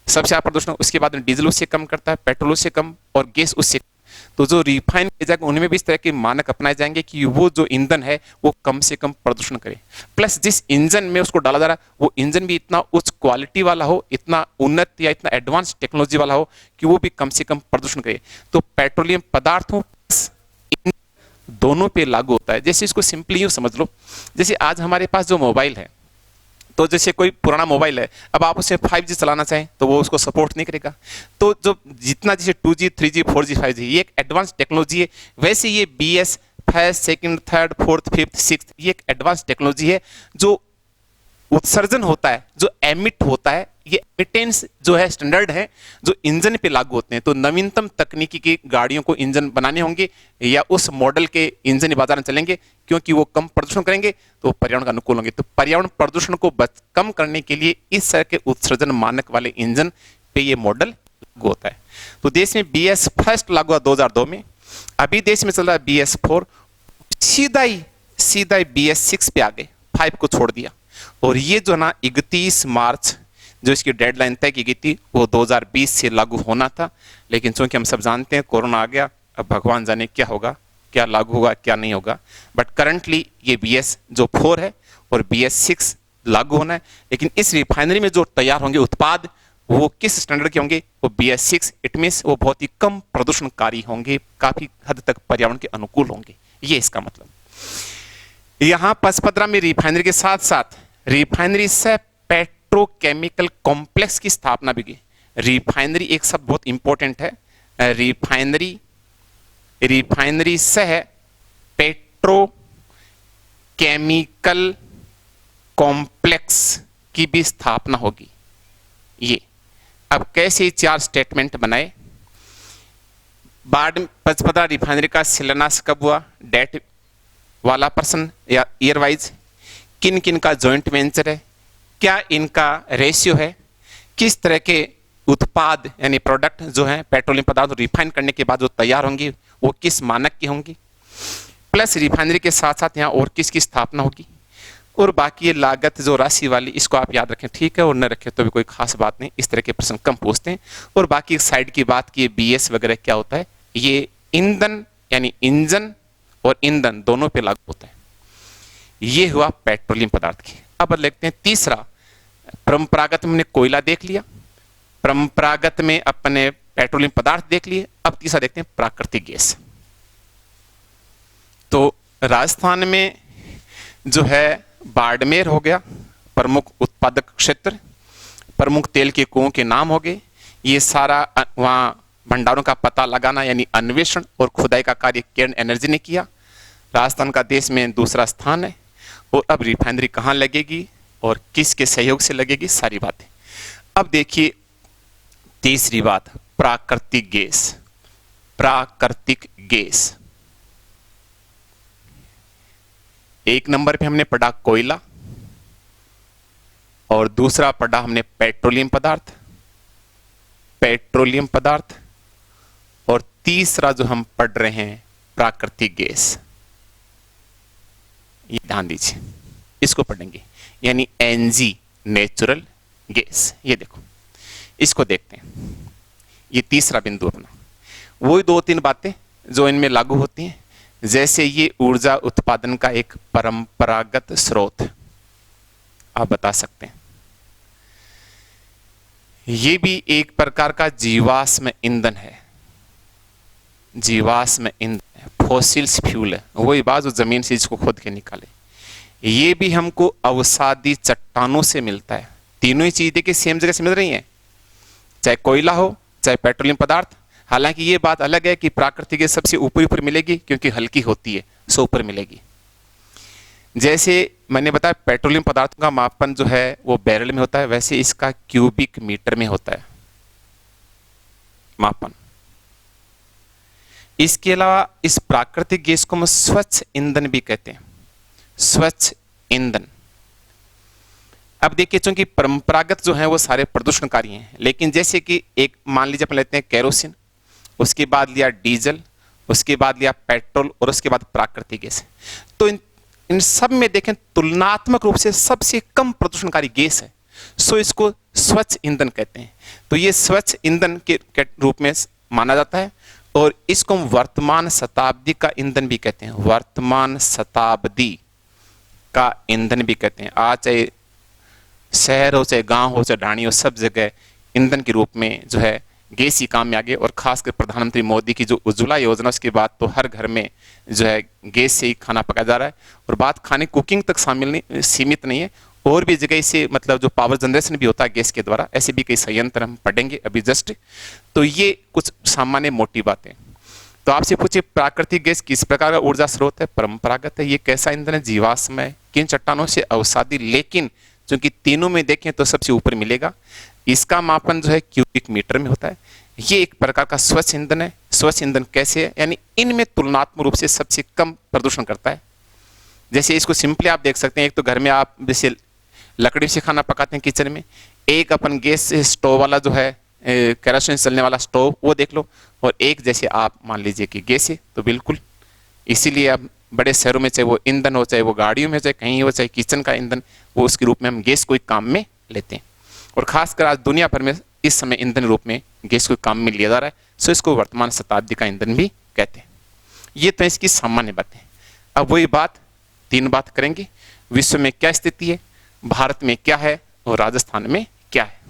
सबसे ज्यादा प्रदूषण, उसके बाद डीजल उससे कम करता है, पेट्रोल उससे कम, और गैस उससे। तो जो रिफाइन किया जाएगा उनमें भी इस तरह के मानक अपनाए जाएंगे कि वो जो ईंधन है वो कम से कम प्रदूषण करे। प्लस जिस इंजन में उसको डाला जा रहा है वो इंजन भी इतना उच्च क्वालिटी वाला हो, इतना उन्नत या इतना एडवांस टेक्नोलॉजी वाला हो कि वो भी कम से कम प्रदूषण करे। तो पेट्रोलियम पदार्थों दोनों पे लागू होता है। जैसे इसको सिंपली यूं समझ लो, जैसे आज हमारे पास जो मोबाइल है, तो जैसे कोई पुराना मोबाइल है, अब आप उसे 5G चलाना चाहें तो वो उसको सपोर्ट नहीं करेगा। तो जो जितना जैसे 2G 3G 4G 5G ये एक एडवांस टेक्नोलॉजी है, वैसे ये BS first second third fourth fifth sixth ये एक एडवांस टेक्नोलॉजी है। जो उत्सर्जन होता है, जो एमिट होता है, ये एमिटेंस जो है स्टैंडर्ड है जो इंजन पे लागू होते हैं। तो नवीनतम तकनीकी की गाड़ियों को इंजन बनाने होंगे या उस मॉडल के इंजन बाजार में चलेंगे, क्योंकि वो कम प्रदूषण करेंगे तो पर्यावरण का अनुकूल होंगे। तो पर्यावरण प्रदूषण को कम करने के लिए इस तरह के उत्सर्जन मानक वाले इंजन पे ये मॉडल लागू होता है। तो देश में BS फर्स्ट लागू हुआ 2002 में, अभी देश में चल रहा है BS4, सीधा ही BS6 पे आ गए, 5 को छोड़ दिया। और ये जो ना 31 मार्च जो इसकी डेडलाइन तय की गई थी वो 2020 से लागू होना था, लेकिन चूंकि हम सब जानते हैं कोरोना आ गया, अब भगवान जाने क्या होगा, क्या लागू होगा क्या नहीं होगा। बट करंटली ये BS जो 4 है और BS6 लागू होना है। लेकिन इस रिफाइनरी में जो तैयार होंगे उत्पाद वो किस स्टैंडर्ड के होंगे, वो BS6, इट मींस वो बहुत ही कम प्रदूषणकारी होंगे, काफी हद तक पर्यावरण के अनुकूल होंगे, ये इसका मतलब। यहां पचपदरा में रिफाइनरी के साथ साथ रिफाइनरी से पेट्रोकेमिकल कॉम्प्लेक्स की स्थापना भी की। रिफाइनरी एक शब्द बहुत इंपॉर्टेंट है, रिफाइनरी सह पेट्रोकेमिकल कॉम्प्लेक्स की भी स्थापना होगी। ये अब कैसे 4 स्टेटमेंट बनाए। पचपदरा रिफाइनरी का शिलान्यास कब हुआ, डेट वाला पर्सन या ईयर वाइज, किन किन का जॉइंट वेंचर है, क्या इनका रेशियो है, किस तरह के उत्पाद यानी प्रोडक्ट जो है पेट्रोलियम पदार्थ रिफाइन करने के बाद जो तैयार होंगी वो किस मानक की होंगी, प्लस रिफाइनरी के साथ साथ यहाँ और किसकी स्थापना होगी, और बाकी ये लागत जो राशि वाली इसको आप याद रखें, ठीक है, और न रखें तो भी कोई खास बात नहीं, इस तरह के प्रश्न कम पूछते हैं। और बाकी साइड की बात की BS वगैरह क्या होता है, ये ईंधन यानी इंजन और ईंधन दोनों पे लागू होता है। ये हुआ पेट्रोलियम पदार्थ की। अब देखते हैं तीसरा, परंपरागत में हमने कोयला देख लिया, परंपरागत में अपने पेट्रोलियम पदार्थ देख लिए, अब तीसरा देखते हैं प्राकृतिक गैस। तो राजस्थान में जो है बाड़मेर हो गया प्रमुख उत्पादक क्षेत्र, प्रमुख तेल के कुओं के नाम हो गए, ये सारा वहां भंडारों का पता लगाना यानी अन्वेषण और खुदाई का कार्य केरन एनर्जी ने किया। राजस्थान का देश में दूसरा स्थान है। और अब रिफाइनरी कहाँ लगेगी और किसके सहयोग से लगेगी, सारी बातें। अब देखिए तीसरी बात, प्राकृतिक गैस। प्राकृतिक गैस। एक नंबर पे हमने पढ़ा कोयला, और दूसरा पढ़ा हमने पेट्रोलियम पदार्थ, और तीसरा जो हम पढ़ रहे हैं प्राकृतिक गैस। ये ध्यान दीजिए, इसको पढ़ेंगे, यानी एनजी नेचुरल गैस। ये देखो, इसको देखते हैं, ये तीसरा बिंदु अपना। वही दो तीन बातें जो इनमें लागू होती हैं, जैसे ये ऊर्जा उत्पादन का एक परंपरागत स्रोत आप बता सकते हैं, ये भी एक प्रकार का जीवाश्म ईंधन है, जीवाश्म ईंधन है, फॉसिल्स फ्यूल है, वही बात जो जमीन से इसको खोद के निकाले। ये भी हमको अवसादी चट्टानों से मिलता है। तीनों ही चीज देखिए सेम जगह से मिल रही हैं, चाहे कोयला हो चाहे पेट्रोलियम पदार्थ। हालांकि ये बात अलग है कि प्राकृतिक गैस सबसे ऊपर मिलेगी, क्योंकि हल्की होती है, सो ऊपर मिलेगी। जैसे मैंने बताया पेट्रोलियम पदार्थों का मापन जो है वो बैरल में होता है, वैसे इसका क्यूबिक मीटर में होता है मापन। इसके अलावा इस प्राकृतिक गैस को हम स्वच्छ ईंधन भी कहते हैं, स्वच्छ ईंधन। अब देखिए, चूंकि परंपरागत जो है वो सारे प्रदूषणकारी हैं, लेकिन जैसे कि एक मान लीजिए अपन लेते हैं केरोसिन, उसके बाद लिया डीजल, उसके बाद लिया पेट्रोल, और उसके बाद प्राकृतिक गैस। तो इन सब में देखें तुलनात्मक रूप से सबसे कम प्रदूषणकारी गैस है, सो इसको स्वच्छ ईंधन कहते हैं। तो ये स्वच्छ ईंधन के रूप में माना जाता है, और इसको हम वर्तमान शताब्दी का ईंधन भी कहते हैं, वर्तमान शताब्दी का ईंधन भी कहते हैं। आज चाहे शहर हो, चाहे गांव हो, चाहे ढाणी हो, सब जगह ईंधन के रूप में जो है गैस ही काम में आ गए। और खासकर प्रधानमंत्री मोदी की जो उज्ज्वला योजना, उसके बाद तो हर घर में जो है गैस से ही खाना पकाया जा रहा है। और बात खाने कुकिंग तक सीमित नहीं है, और भी जगह से मतलब जो पावर जनरेशन भी होता है गैस के द्वारा, ऐसे भी कई संयंत्र हम पढ़ेंगे अभी जस्ट। तो ये कुछ सामान्य मोटी बातें। तो आपसे पूछिए प्राकृतिक गैस किस प्रकार का ऊर्जा स्रोत है? परंपरागत है। ये कैसा ईंधन है? जीवाश्म है। किन चट्टानों से? अवसादी। लेकिन चूंकि तीनों में देखें तो सबसे ऊपर मिलेगा। इसका मापन जो है क्यूबिक मीटर में होता है। ये एक प्रकार का स्वच्छ ईंधन है। स्वच्छ ईंधन कैसे है? यानी इनमें तुलनात्मक रूप से सबसे कम प्रदूषण करता है। जैसे इसको सिंपली आप देख सकते हैं, एक तो घर में आप जैसे लकड़ी से खाना पकाते हैं किचन में, एक अपन गैस स्टोव वाला जो है केरोसिन से चलने वाला स्टोव वो देख लो, और एक जैसे आप मान लीजिए कि गैस है। तो बिल्कुल इसीलिए अब बड़े शहरों में चाहे वो ईंधन हो, चाहे वो गाड़ियों में, चाहे कहीं हो, चाहे किचन का ईंधन, वो उसके रूप में हम गैस को काम में लेते हैं। और खासकर आज दुनिया भर में इस समय ईंधन रूप में गैस को काम में लिया जा रहा है, सो इसको वर्तमान शताब्दी का ईंधन भी कहते हैं। ये तो इसकी सामान्य बातें। अब वही बात, तीन बात करेंगे। विश्व में क्या स्थिति है, भारत में क्या है, और राजस्थान में क्या है।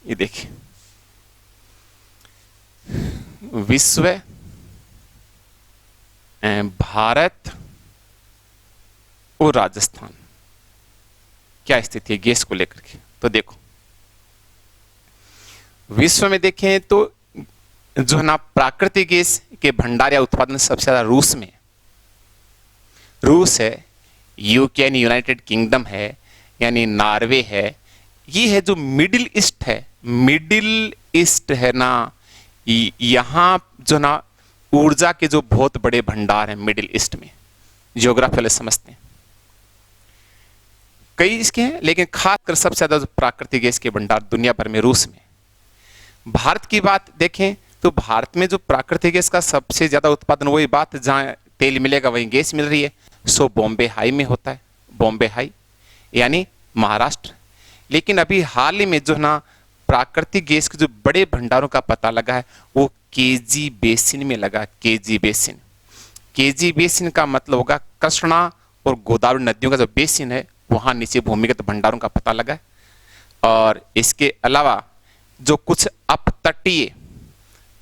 ये देखिए, विश्व, भारत और राजस्थान क्या स्थिति है गैस को लेकर के। तो देखो, विश्व में देखें तो जो है ना प्राकृतिक गैस के भंडार या उत्पादन सबसे ज्यादा रूस में है। रूस है, यूके यानी यूनाइटेड किंगडम है, यानी नॉर्वे है। ये है जो मिडिल ईस्ट है, मिडिल ईस्ट है ना, यहाँ जो ना ऊर्जा के जो बहुत बड़े भंडार हैं मिडिल ईस्ट में, जियोग्राफी वाले समझते हैं। कई इसके हैं, लेकिन खासकर सबसे ज्यादा जो प्राकृतिक गैस के भंडार दुनिया भर में रूस में। भारत की बात देखें तो भारत में जो प्राकृतिक गैस का सबसे ज्यादा उत्पादन, वही बात जहां तेल मिलेगा वहीं गैस मिल रही है, सो बॉम्बे हाई में होता है, बॉम्बे हाई यानी महाराष्ट्र। लेकिन अभी हाल ही में जो ना प्राकृतिक गैस के जो बड़े भंडारों का पता लगा है वो केजी बेसिन में लगा। केजी बेसिन, केजी बेसिन का मतलब होगा कृष्णा और गोदावरी नदियों का जो बेसिन है, वहां नीचे भूमिगत भंडारों का पता लगा है। और इसके अलावा जो कुछ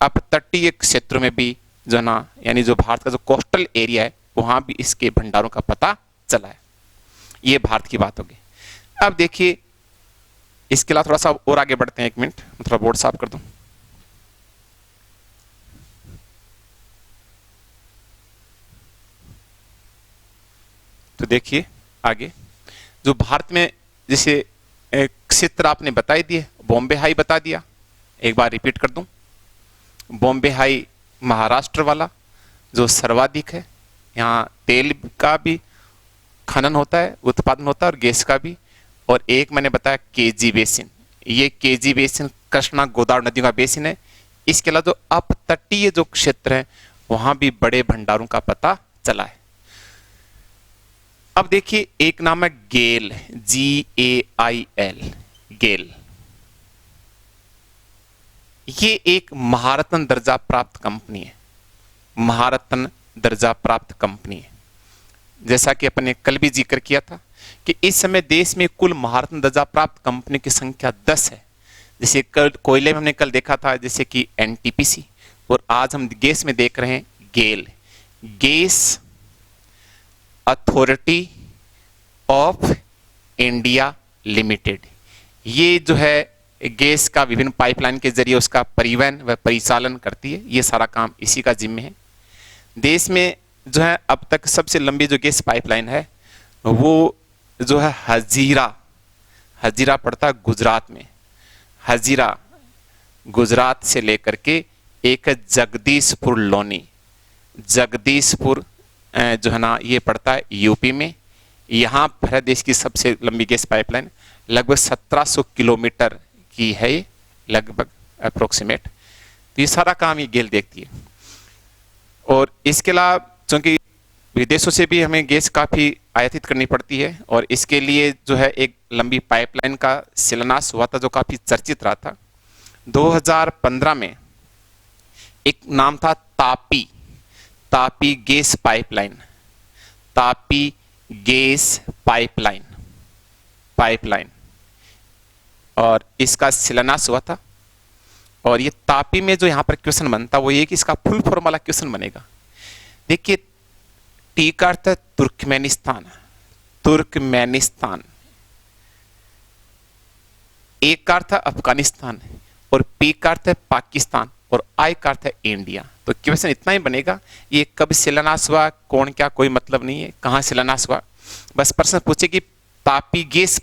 अपतटीय क्षेत्रों में भी जो ना, यानी जो भारत का जो कोस्टल एरिया है, वहां भी इसके भंडारों का पता चला है। ये भारत की बात होगी। अब देखिए, इसके अलावा थोड़ा सा और आगे बढ़ते हैं। एक मिनट, मैं थोड़ा बोर्ड साफ कर दूं। तो देखिए आगे, जो भारत में जैसे क्षेत्र आपने बताई दिए, बॉम्बे हाई बता दिया, एक बार रिपीट कर दूं, बॉम्बे हाई महाराष्ट्र वाला जो सर्वाधिक है, यहाँ तेल का भी खनन होता है, उत्पादन होता है और गैस का भी। और एक मैंने बताया केजी बेसिन, ये केजी बेसिन कृष्णा गोदावरी नदियों का बेसिन है। इसके अलावा जो अपतटीय जो क्षेत्र है वहां भी बड़े भंडारों का पता चला है। अब देखिए एक नाम है गेल, GAIL, गेल। ये एक महारत्न दर्जा प्राप्त कंपनी है, महारत्न दर्जा प्राप्त कंपनी है। जैसा कि अपन ने कल भी जिक्र किया था कि इस समय देश में कुल महारत्न दर्जा प्राप्त कंपनी की संख्या 10 है। जैसे कल कोयले में हमने कल देखा था जैसे कि NTPC, और आज हम गैस में देख रहे हैं GAIL, gas authority of India limited. ये जो है गैस का विभिन्न पाइपलाइन के जरिए उसका परिवहन व परिचालन करती है, ये सारा काम इसी का जिम्मे है। देश में जो है अब तक सबसे लंबी जो गैस पाइपलाइन है वो जो है हजीरा पड़ता है गुजरात में। हजीरा गुजरात से लेकर के एक जगदीशपुर लोनी, जगदीशपुर जो है ना ये पड़ता है यूपी में। यहाँ पर है देश की सबसे लंबी गैस पाइपलाइन, लगभग 1700 किलोमीटर की है ये, लगभग अप्रोक्सीमेट। तो ये सारा काम ये गेल देखती है। और इसके अलावा चूंकि विदेशों से भी हमें गैस काफ़ी आयातित करनी पड़ती है, और इसके लिए जो है एक लंबी पाइपलाइन का शिलान्यास हुआ था जो काफ़ी चर्चित रहा था। 2015 में एक नाम था Tapi gas pipeline, Tapi gas pipeline, और इसका शिलान्यास हुआ था। और ये तापी में जो यहाँ पर क्वेश्चन बनता वो ये कि इसका फुल फॉर्म वाला क्वेश्चन बनेगा। देखिए टी का अर्थ है तुर्कमेनिस्तान, ए का अर्थ है अफगानिस्तान, और पी का अर्थ है पाकिस्तान, और आई का अर्थ है इंडिया। तो क्वेश्चन इतना ही बनेगा, ये कब शिलान्यास हुआ, कौन क्या, कोई मतलब नहीं है कहाँ शिलान्यास हुआ। बस प्रश्न पूछे कि तापी गैस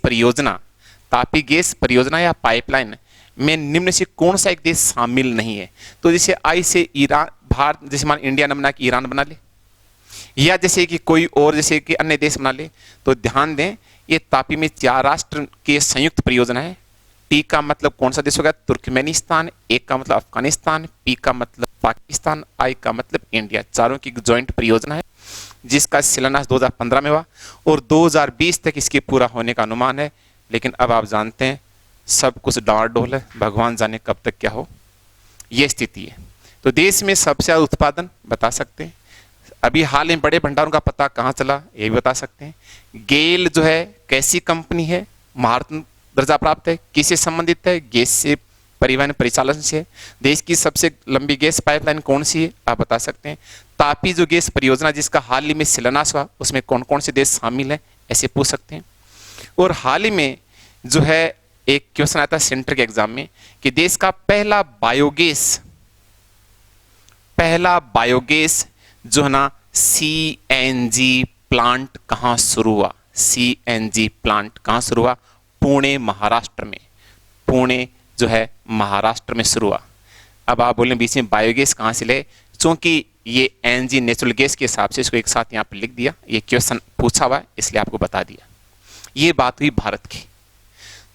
परियोजना या पाइपलाइन में निम्न से कौन सा एक देश शामिल नहीं है। तो जैसे आई से ईरान, भारत, जैसे मान इंडिया न बना के ईरान बना ले, या जैसे कि कोई और जैसे कि अन्य देश बना ले। तो ध्यान दें ये तापी में 4 राष्ट्र की संयुक्त परियोजना है। टी का मतलब कौन सा देश होगा, तुर्कमेनिस्तान, ए का मतलब अफगानिस्तान, पी का मतलब पाकिस्तान, आई का मतलब इंडिया। चारों की ज्वाइंट परियोजना है जिसका शिलान्यास 2015 में हुआ, और 2020 तक इसके पूरा होने का अनुमान है। लेकिन अब आप जानते हैं सब कुछ डामाडोल है, भगवान जाने कब तक क्या हो, ये स्थिति है। तो देश में सबसे ज्यादा उत्पादन बता सकते हैं, अभी हाल में बड़े भंडारों का पता कहाँ चला ये भी बता सकते हैं। गेल जो है कैसी कंपनी है, महारत्न दर्जा प्राप्त है, किससे संबंधित है, गैस से, परिवहन परिचालन से। देश की सबसे लंबी गैस पाइपलाइन कौन सी है आप बता सकते हैं। तापी जो गैस परियोजना जिसका हाल ही में शिलान्यास हुआ उसमें कौन कौन से देश शामिल हैं ऐसे पूछ सकते हैं। और हाल ही में जो है एक क्वेश्चन आया था सेंटर के एग्जाम में कि देश का पहला बायोगैस जो है ना CNG प्लांट कहाँ शुरू हुआ, CNG प्लांट कहाँ शुरू हुआ, पुणे महाराष्ट्र में, पुणे जो है महाराष्ट्र में शुरू हुआ। अब आप बोलें बीच में बायोगैस कहाँ से ले, क्योंकि ये NG नेचुरल गैस के हिसाब से इसको एक साथ यहाँ पे लिख दिया, ये क्वेश्चन पूछा हुआ है इसलिए आपको बता दिया। ये बात हुई भारत की।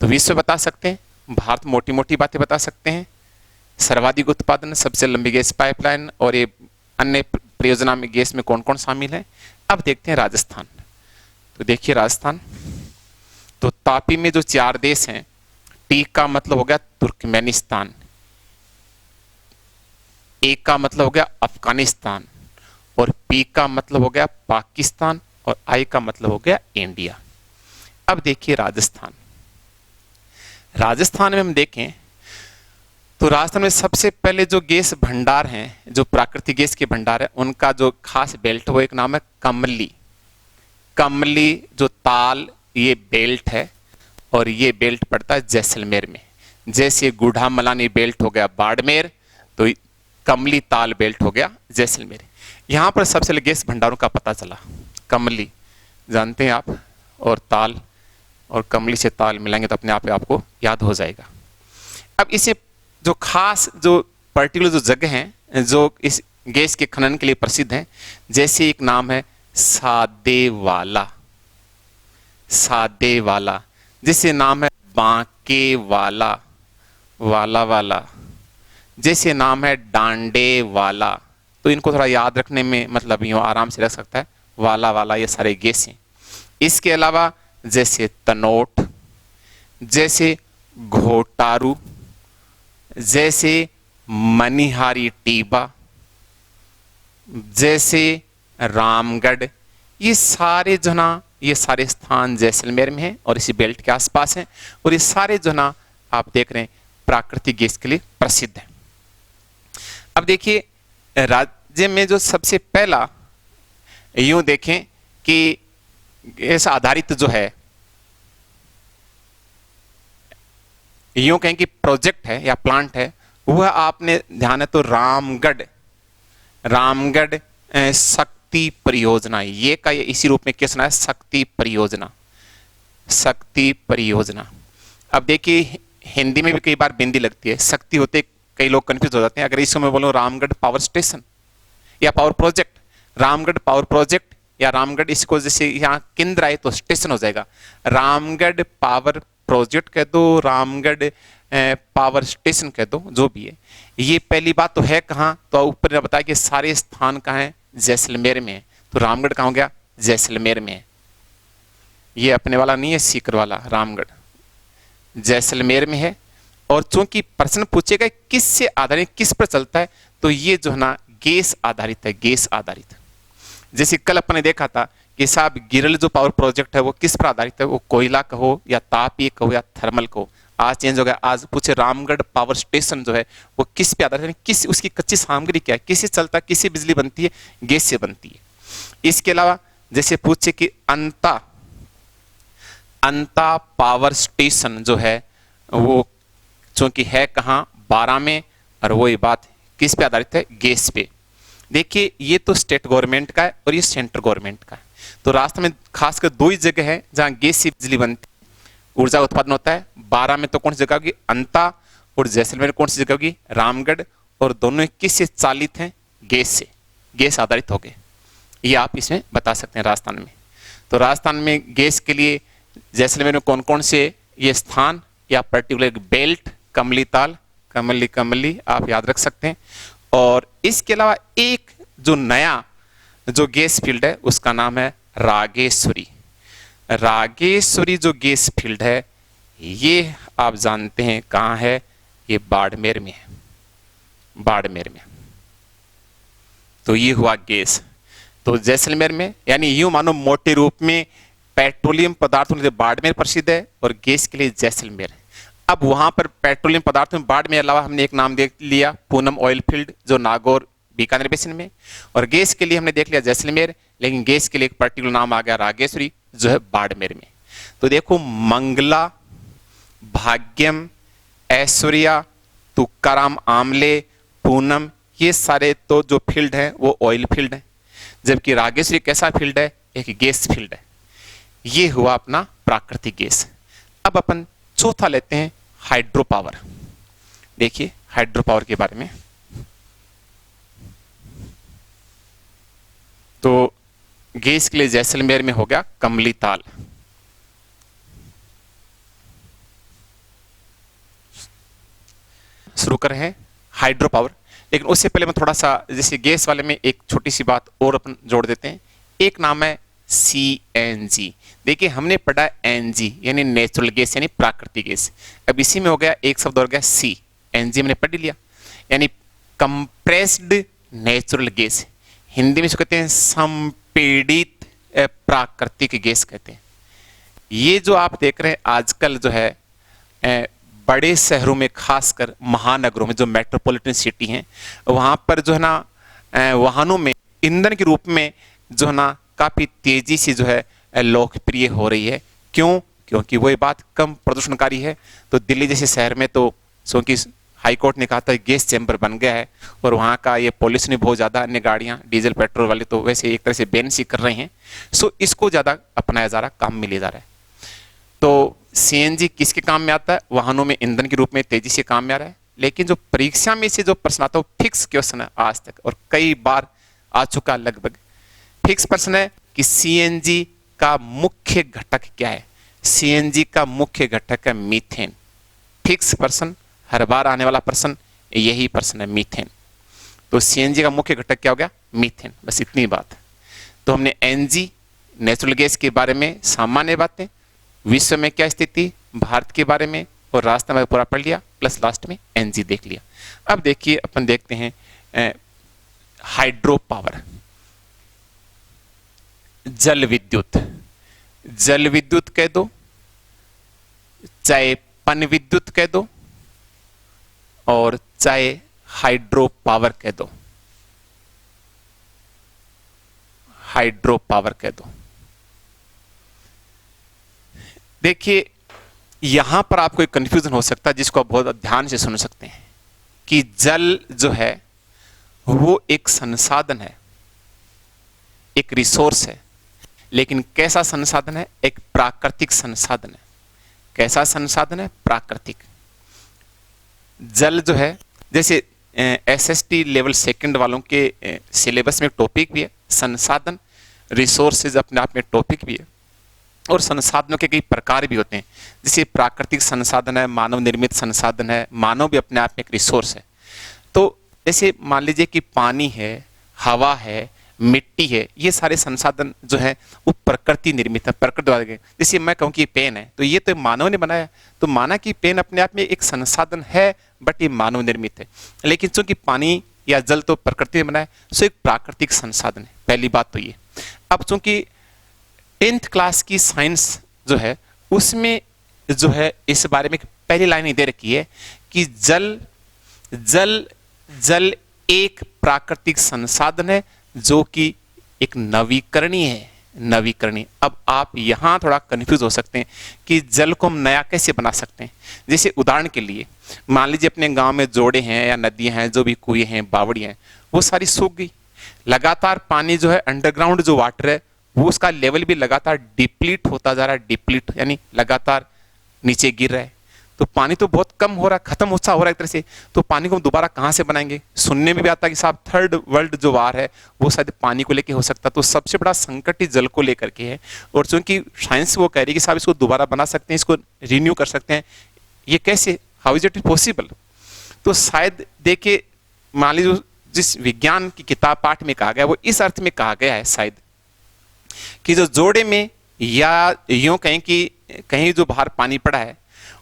तो विश्व बता सकते हैं, भारत मोटी मोटी बातें बता सकते हैं, सर्वाधिक उत्पादन, सबसे लंबी गैस पाइपलाइन, और ये अन्य परियोजना में गैस में कौन कौन शामिल है। अब देखते हैं राजस्थान। तो देखिए राजस्थान, तो तापी में जो 4 देश हैं, टी का मतलब हो गया तुर्कमेनिस्तान, ए का मतलब हो गया अफगानिस्तान, और पी का मतलब हो गया पाकिस्तान, और आई का मतलब हो गया इंडिया। अब देखिए राजस्थान में हम देखें तो राजस्थान में सबसे पहले जो गैस भंडार हैं, जो प्राकृतिक गैस के भंडार है, उनका जो खास बेल्ट वो एक नाम है कमली जो ताल ये बेल्ट है, और ये बेल्ट पड़ता है जैसलमेर में। जैसे गुढ़ामलानी बेल्ट हो गया बाड़मेर, तो कमली ताल बेल्ट हो गया जैसलमेर। यहाँ पर सबसे पहले गैस भंडारों का पता चला। कमली जानते हैं आप, और ताल, और कमली से ताल मिलाएंगे तो अपने आप आपको याद हो जाएगा। अब इसे जो खास जो पर्टिकुलर जो जगह हैं जो इस गैस के खनन के लिए प्रसिद्ध हैं, जैसे एक नाम है सादेवाला, सादेवाला, जैसे नाम है बांके वाला, वाला वाला, जैसे नाम है डांडे वाला। तो इनको थोड़ा याद रखने में मतलब यूँ आराम से रख सकता है, वाला वाला, ये सारे गैस हैं। इसके अलावा जैसे तनोट, जैसे घोटारू, जैसे मनिहारी टीबा, जैसे रामगढ़, ये सारे जो ना ये सारे स्थान जैसलमेर में हैं और इसी बेल्ट के आसपास हैं। और ये सारे जो ना आप देख रहे हैं प्राकृतिक गैस के लिए प्रसिद्ध है। अब देखिए राज्य में जो सबसे पहला यूं देखें कि गैस आधारित जो है, यूं कहें कि प्रोजेक्ट है या प्लांट है, वह आपने ध्यान है तो रामगढ़, रामगढ़ शक्ति परियोजना, ये का ये इसी रूप में क्या सुना है, शक्ति परियोजना, शक्ति परियोजना। अब देखिए हिंदी में भी कई बार बिंदी लगती है, शक्ति होते कई लोग कंफ्यूज हो जाते हैं। अगर इसको मैं बोलूं रामगढ़ पावर स्टेशन या power project, Ramgarh power project या रामगढ़, इसको जैसे यहाँ केंद्र आए तो स्टेशन हो जाएगा, रामगढ़ पावर प्रोजेक्ट कह दो, रामगढ़ पावर स्टेशन कह दो, जो भी है। ये पहली बात तो है कहाँ, तो ऊपर ने बताया कि सारे स्थान कहाँ हैं, जैसलमेर में है। तो रामगढ़ कहाँ हो गया, जैसलमेर में है। ये अपने वाला नहीं है सीकर वाला, रामगढ़ जैसलमेर में है। और चूंकि प्रश्न पूछेगा किससे आधारित, किस पर चलता है, तो ये जो है ना गैस आधारित है, गैस आधारित। जैसे कल अपन ने देखा था कि साहब गिरल जो पावर प्रोजेक्ट है वो किस पर आधारित है, वो कोयला कहो या तापीय कहो या थर्मल कहो। आज चेंज हो गया, आज पूछे रामगढ़ पावर स्टेशन जो है वो किस पे आधारित है, किस उसकी कच्ची सामग्री क्या है, किससे चलता है, किससे बिजली बनती है, गैस से बनती है। इसके अलावा जैसे पूछे कि अंता, अंता पावर स्टेशन जो है वो चूंकि है कहाँ, 12 में, और वही बात किस पे आधारित है, गैस पे। देखिए ये तो स्टेट गवर्नमेंट का है और ये सेंट्रल गवर्नमेंट का है। तो राष्ट्र में खासकर दो ही जगह है जहां गैस से बिजली बनती, ऊर्जा उत्पादन होता है। 12 में तो कौन सी जगह होगी, अंता, और जैसलमेर कौन सी जगह होगी, रामगढ़। और दोनों किससे चालित हैं, गैस से, गैस आधारित हो गए। ये आप इसमें बता सकते हैं राजस्थान में। तो राजस्थान में गैस के लिए जैसलमेर में कौन कौन से ये स्थान या पर्टिकुलर बेल्ट, कमली ताल, कमली कमली आप याद रख सकते हैं। और इसके अलावा एक जो नया जो गैस फील्ड है उसका नाम है रागेश्वरी। रागेश्वरी जो गैस फील्ड है ये आप जानते हैं कहाँ है, ये बाड़मेर में है, बाड़मेर में। तो ये हुआ गैस। तो जैसलमेर में यानी यूं मानो मोटे रूप में पेट्रोलियम पदार्थों के लिए बाड़मेर प्रसिद्ध है और गैस के लिए जैसलमेर है। अब वहां पर पेट्रोलियम पदार्थों में बाड़मेर अलावा हमने एक नाम देख लिया पूनम ऑयल फील्ड जो नागौर बीकानेर बेसिन में, और गैस के लिए हमने देख लिया जैसलमेर, लेकिन गैस के लिए एक पर्टिकुलर नाम आ गया रागेश्वरी जो है बाड़मेर में। तो देखो मंगला, भाग्यम, ऐश्वर्या, तुकाराम आमले, पूनम, ये सारे तो जो फील्ड है वो ऑयल फील्ड है, जबकि रागेश्वरी कैसा फील्ड है, एक गैस फील्ड है। ये हुआ अपना प्राकृतिक गैस। अब अपन चौथा लेते हैं हाइड्रो पावर। देखिए हाइड्रो पावर के बारे में, तो गैस के लिए जैसलमेर में हो गया कमली ताल। शुरू कर रहे हैं हाइड्रो पावर, लेकिन उससे पहले मैं थोड़ा सा जैसे गैस वाले में एक छोटी सी बात और अपन जोड़ देते हैं। एक नाम है CNG। देखिए हमने पढ़ा NG यानी नेचुरल गैस यानी प्राकृतिक गैस, अब इसी में हो गया एक शब्द और गया CNG, हमने पढ़ लिया, यानी कंप्रेस्ड नेचुरल गैस। हिंदी में इसको कहते हैं संपीड़ित प्राकृतिक गैस कहते हैं। ये जो आप देख रहे हैं आजकल जो है बड़े शहरों में, खासकर महानगरों में जो मेट्रोपॉलिटन सिटी हैं, वहाँ पर जो है ना वाहनों में ईंधन के रूप में जो है ना काफ़ी तेजी से जो है लोकप्रिय हो रही है। क्यों? क्योंकि वही बात कम प्रदूषणकारी है। तो दिल्ली जैसे शहर में तो क्योंकि हाई कोर्ट ने कहा था गैस चैम्बर बन गया है और वहाँ का ये पॉल्यूशन भी बहुत ज़्यादा, अन्य गाड़ियाँ डीजल पेट्रोल वाले तो वैसे एक तरह से बैन सी कर रहे हैं। सो इसको ज़्यादा अपनाया जा रहा, काम में लिया जा रहा है। तो सीएनजी किसके काम में आता है? वाहनों में ईंधन के रूप में तेजी से काम में आ रहा है। लेकिन जो परीक्षा में से जो प्रश्न आता है वो फिक्स क्वेश्चन है आज तक, और कई बार आ चुका लगभग। फिक्स प्रश्न है कि सीएनजी का मुख्य घटक क्या है? सीएनजी का मुख्य घटक है मीथेन। फिक्स प्रश्न, हर बार आने वाला प्रश्न यही प्रश्न है, मीथेन। तो सीएनजी का मुख्य घटक क्या हो गया? मीथेन। बस इतनी बात है। तो हमने एनजी नेचुरल गैस के बारे में सामान्य बातें, विश्व में क्या स्थिति, भारत के बारे में और रास्ते में पूरा पढ़ लिया, प्लस लास्ट में एनजी देख लिया। अब देखिए अपन देखते हैं हाइड्रो पावर, जल विद्युत। जल विद्युत कह दो, चाहे पन विद्युत कह दो, और चाहे हाइड्रो पावर कह दो, हाइड्रो पावर कह दो। देखिए यहां पर आपको एक कंफ्यूजन हो सकता है जिसको आप बहुत ध्यान से सुन सकते हैं कि जल जो है वो एक संसाधन है, एक रिसोर्स है, लेकिन कैसा संसाधन है? एक प्राकृतिक संसाधन है। कैसा संसाधन है? प्राकृतिक। जल जो है, जैसे एसएसटी लेवल सेकंड वालों के सिलेबस में टॉपिक भी है संसाधन, रिसोर्सेज अपने आप में टॉपिक भी है, और संसाधनों के कई प्रकार भी होते हैं। जैसे प्राकृतिक संसाधन है, मानव निर्मित संसाधन है, मानव भी अपने आप में एक रिसोर्स है। तो जैसे मान लीजिए कि पानी है, हवा है, मिट्टी है, ये सारे संसाधन जो है वो प्रकृति निर्मित है, प्रकृति द्वारा। जैसे मैं कहूँ कि पेन है, तो ये तो मानव ने बनाया, तो माना कि पेन अपने आप में एक संसाधन है, बट ये मानव निर्मित है। लेकिन चूंकि पानी या जल तो प्रकृति ने बनाया, सो एक प्राकृतिक संसाधन है। पहली बात तो ये। अब चूंकि 10th क्लास की साइंस जो है उसमें जो है इस बारे में पहली लाइन दे रखी है कि जल जल जल एक प्राकृतिक संसाधन है जो कि एक नवीकरणीय है, नवीकरणीय। अब आप यहां थोड़ा कंफ्यूज हो सकते हैं कि जल को हम नया कैसे बना सकते हैं। जैसे उदाहरण के लिए मान लीजिए अपने गांव में जोड़े हैं या नदियां हैं, जो भी कुएं हैं, बावड़ी हैं, वो सारी सूख गई। लगातार पानी जो है, अंडरग्राउंड जो वाटर है, वो उसका लेवल भी लगातार डिप्लीट होता जा रहा है, डिप्लीट यानी लगातार नीचे गिर रहा है। तो पानी तो बहुत कम हो रहा है, खत्म होता हो रहा है एक तरह से। तो पानी को हम दोबारा कहां से बनाएंगे? सुनने में भी आता है कि साहब थर्ड वर्ल्ड जो वार है वो शायद पानी को लेके हो सकता है। तो सबसे बड़ा संकट ही जल को लेकर के है, और चूंकि साइंस वो कह रही है कि साहब इसको दोबारा बना सकते हैं, इसको रिन्यू कर सकते हैं, ये कैसे, हाउ इज इट पॉसिबल? तो शायद देखिए, मान लीजिए जिस विज्ञान की किताब पाठ में कहा गया वो इस अर्थ में कहा गया है शायद कि जो जोड़े में, या यूं कहें कि कहीं जो बाहर पानी पड़ा है,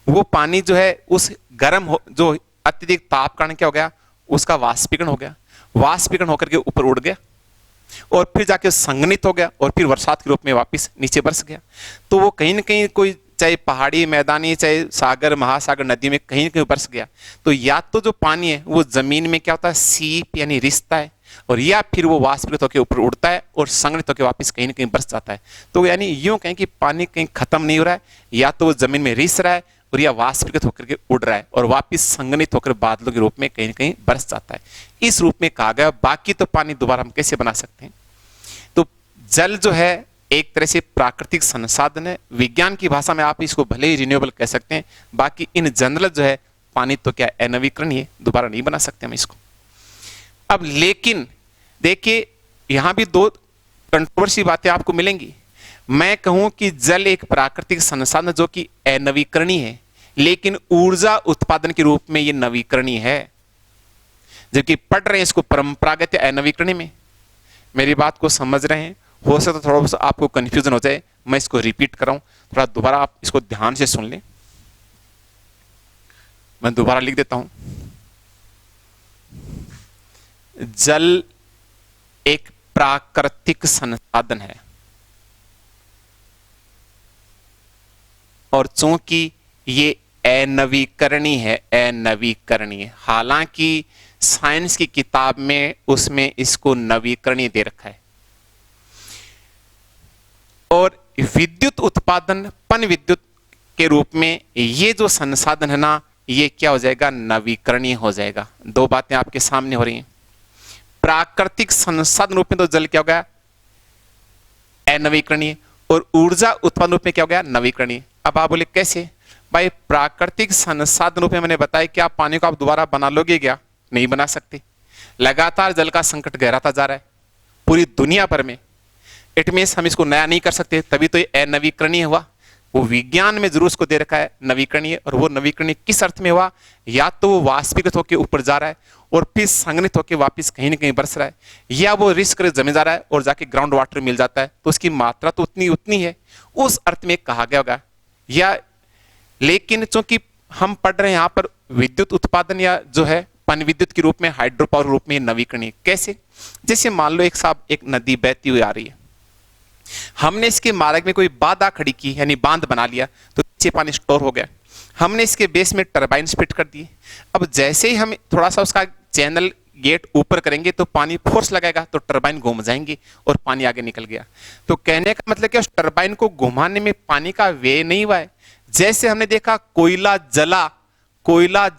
वो पानी जो है उस गर्म जो अत्यधिक ताप कारण क्या हो गया, उसका वाष्पीकरण हो गया, वाष्पीकरण होकर के ऊपर उड़ गया, और फिर जाके संघनित हो गया, और फिर बरसात के रूप में वापस नीचे बरस गया। तो वो कहीं ना कहीं कोई, चाहे पहाड़ी, मैदानी, चाहे सागर, महासागर, नदी में कहीं ना कहीं बरस गया। तो या तो जो पानी है वो जमीन में क्या होता है, सीप यानी रिसता है, और या फिर वो वाष्पीकृत होकर ऊपर उड़ता है और संघनित होकर वापस कहीं ना कहीं बरस जाता है। तो यानी यूं कहें कि पानी कहीं खत्म नहीं हो रहा है, या तो वो जमीन में रिस रहा है, और या वाष्पीकृत होकर के उड़ रहा है, और वापस संघनित होकर बादलों के रूप में कहीं ना कहीं बरस जाता है। इस रूप में कहा गया। बाकी तो पानी दोबारा हम कैसे बना सकते हैं? तो जल जो है एक तरह से प्राकृतिक संसाधन है। विज्ञान की भाषा में आप इसको भले ही रिन्यूएबल कह सकते हैं, बाकी इन जनरल जो है पानी तो क्या अनवीकरणीय, दोबारा नहीं बना सकते हम इसको। अब लेकिन देखिए यहां भी दो कंट्रोवर्सी बातें आपको मिलेंगी। मैं कहूं कि जल एक प्राकृतिक संसाधन जो कि अनवीकरणीय है, लेकिन ऊर्जा उत्पादन के रूप में यह नवीकरणीय है, जबकि पढ़ रहे हैं इसको परंपरागत या अनवीकरणीय में। मेरी बात को समझ रहे हैं? हो सकता तो थोड़ा सा आपको कंफ्यूजन हो जाए, मैं इसको रिपीट कर रहा हूं, थोड़ा दोबारा आप इसको ध्यान से सुन लें। मैं दोबारा लिख देता हूं। जल एक प्राकृतिक संसाधन है, और चूंकि ये अनवीकरणीय है, अनवीकरणीय, हालांकि साइंस की किताब में उसमें इसको नवीकरणीय दे रखा है। और विद्युत उत्पादन, पन विद्युत के रूप में ये जो संसाधन है ना, ये क्या हो जाएगा, नवीकरणीय हो जाएगा। दो बातें आपके सामने हो रही हैं। प्राकृतिक संसाधन रूप में तो जल क्या हो गया, अनवीकरणीय, और ऊर्जा उत्पादन रूप में क्या हो गया, नवीकरणीय। अब आप बोले कैसे? भाई प्राकृतिक संसाधन रूप में मैंने बताया कि आप पानी को आप दोबारा बना लोगे क्या? नहीं बना सकते। लगातार जल का संकट गहराता जा रहा है पूरी दुनिया भर में। इट मीन्स हम इसको नया नहीं कर सकते, तभी तो ये अनवीकरणीय हुआ। वो विज्ञान में जरूर उसको दे रखा है नवीकरणीय, और वो नवीकरणीय किस अर्थ में हुआ? या तो वो वाष्पीकृत होकर ऊपर जा रहा है और फिर संघनित होकर वापस कहीं ना कहीं बरस रहा है, या वो रिस्क जमे जा रहा है और जाके ग्राउंड वाटर मिल जाता है, तो उसकी मात्रा तो उतनी उतनी है, उस अर्थ में कहा गया होगा। या लेकिन चूंकि हम पढ़ रहे हैं यहाँ पर विद्युत उत्पादन या जो है पन विद्युत के रूप में, हाइड्रो पावर रूप में नवीकरणीय कैसे? जैसे मान लो एक नदी बहती हुई आ रही है, हमने इसके मार्ग में कोई बाधा खड़ी की यानी बांध बना लिया, तो नीचे पानी स्टोर हो गया। हमने इसके बेस में टरबाइन फिट कर दिए। अब जैसे ही हम थोड़ा सा उसका चैनल गेट ऊपर करेंगे तो पानी फोर्स लगाएगा, तो टरबाइन घूम जाएंगे और पानी आगे निकल गया। तो कहने का मतलब कि उस टरबाइन को घुमाने में पानी का व्यय नहीं हुआ है। जैसे हमने देखा कोयला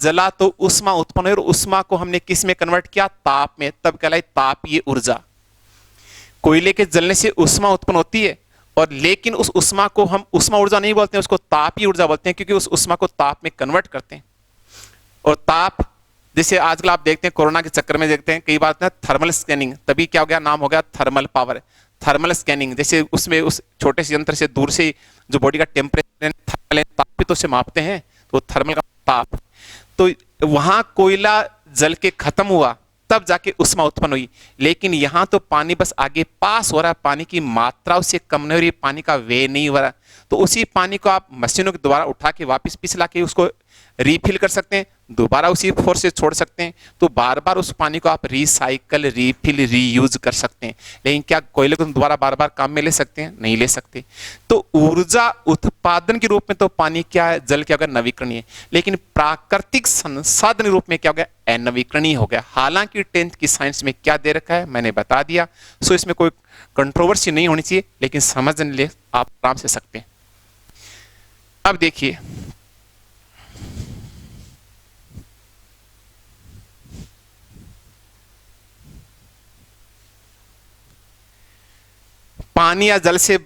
जला तो उष्मा उत्पन्न हुई, और उष्मा को हमने किस में कन्वर्ट किया? ताप में, तब कहलाई तापीय ऊर्जा। कोयले के जलने से उष्मा उत्पन्न होती है, और लेकिन उस उष्मा को हम उष्मा ऊर्जा नहीं बोलते हैं, उसको तापीय ऊर्जा बोलते हैं, क्योंकि उस उष्मा को ताप में कन्वर्ट करते हैं। और ताप जैसे आजकल आप देखते हैं कोरोना के चक्कर में देखते हैं कई बार थर्मल स्कैनिंग, तभी क्या हो गया? नाम हो गया थर्मल पावर, थर्मल स्कैनिंग। जैसे उसमें उस छोटे से यंत्र से दूर से जो बॉडी का टेम्परेचर थर्मल ताप तो से मापते हैं, तो थर्मल का ताप। तो वहां कोयला जल के खत्म हुआ, तब जाके उष्मा उत्पन्न हुई। लेकिन यहां तो पानी बस आगे पास हो रहा है, पानी की मात्रा उससे कम नहीं हो रही, पानी का व्यय नहीं हो रहा। तो उसी पानी को आप मशीनों के द्वारा उठा के वापस पिछला के उसको रिफिल कर सकते हैं, दोबारा उसी फोर्स से छोड़ सकते हैं। तो बार बार उस पानी को आप रिसाइकल, रिफिल, रीयूज कर सकते हैं। लेकिन क्या कोयले को दोबारा बार बार काम में ले सकते हैं? नहीं ले सकते। तो ऊर्जा उत्पादन के रूप में तो पानी क्या है? जल क्या होगा? नवीकरणीय। लेकिन प्राकृतिक संसाधन रूप में क्या हो गया? अनवीकरणीय हो गया। हालांकि 10th की साइंस में क्या दे रखा है मैंने बता दिया, सो इसमें कोई कंट्रोवर्सी नहीं होनी चाहिए, लेकिन समझने लिए आप आराम से सकते हैं। अब देखिए, पानी या जल से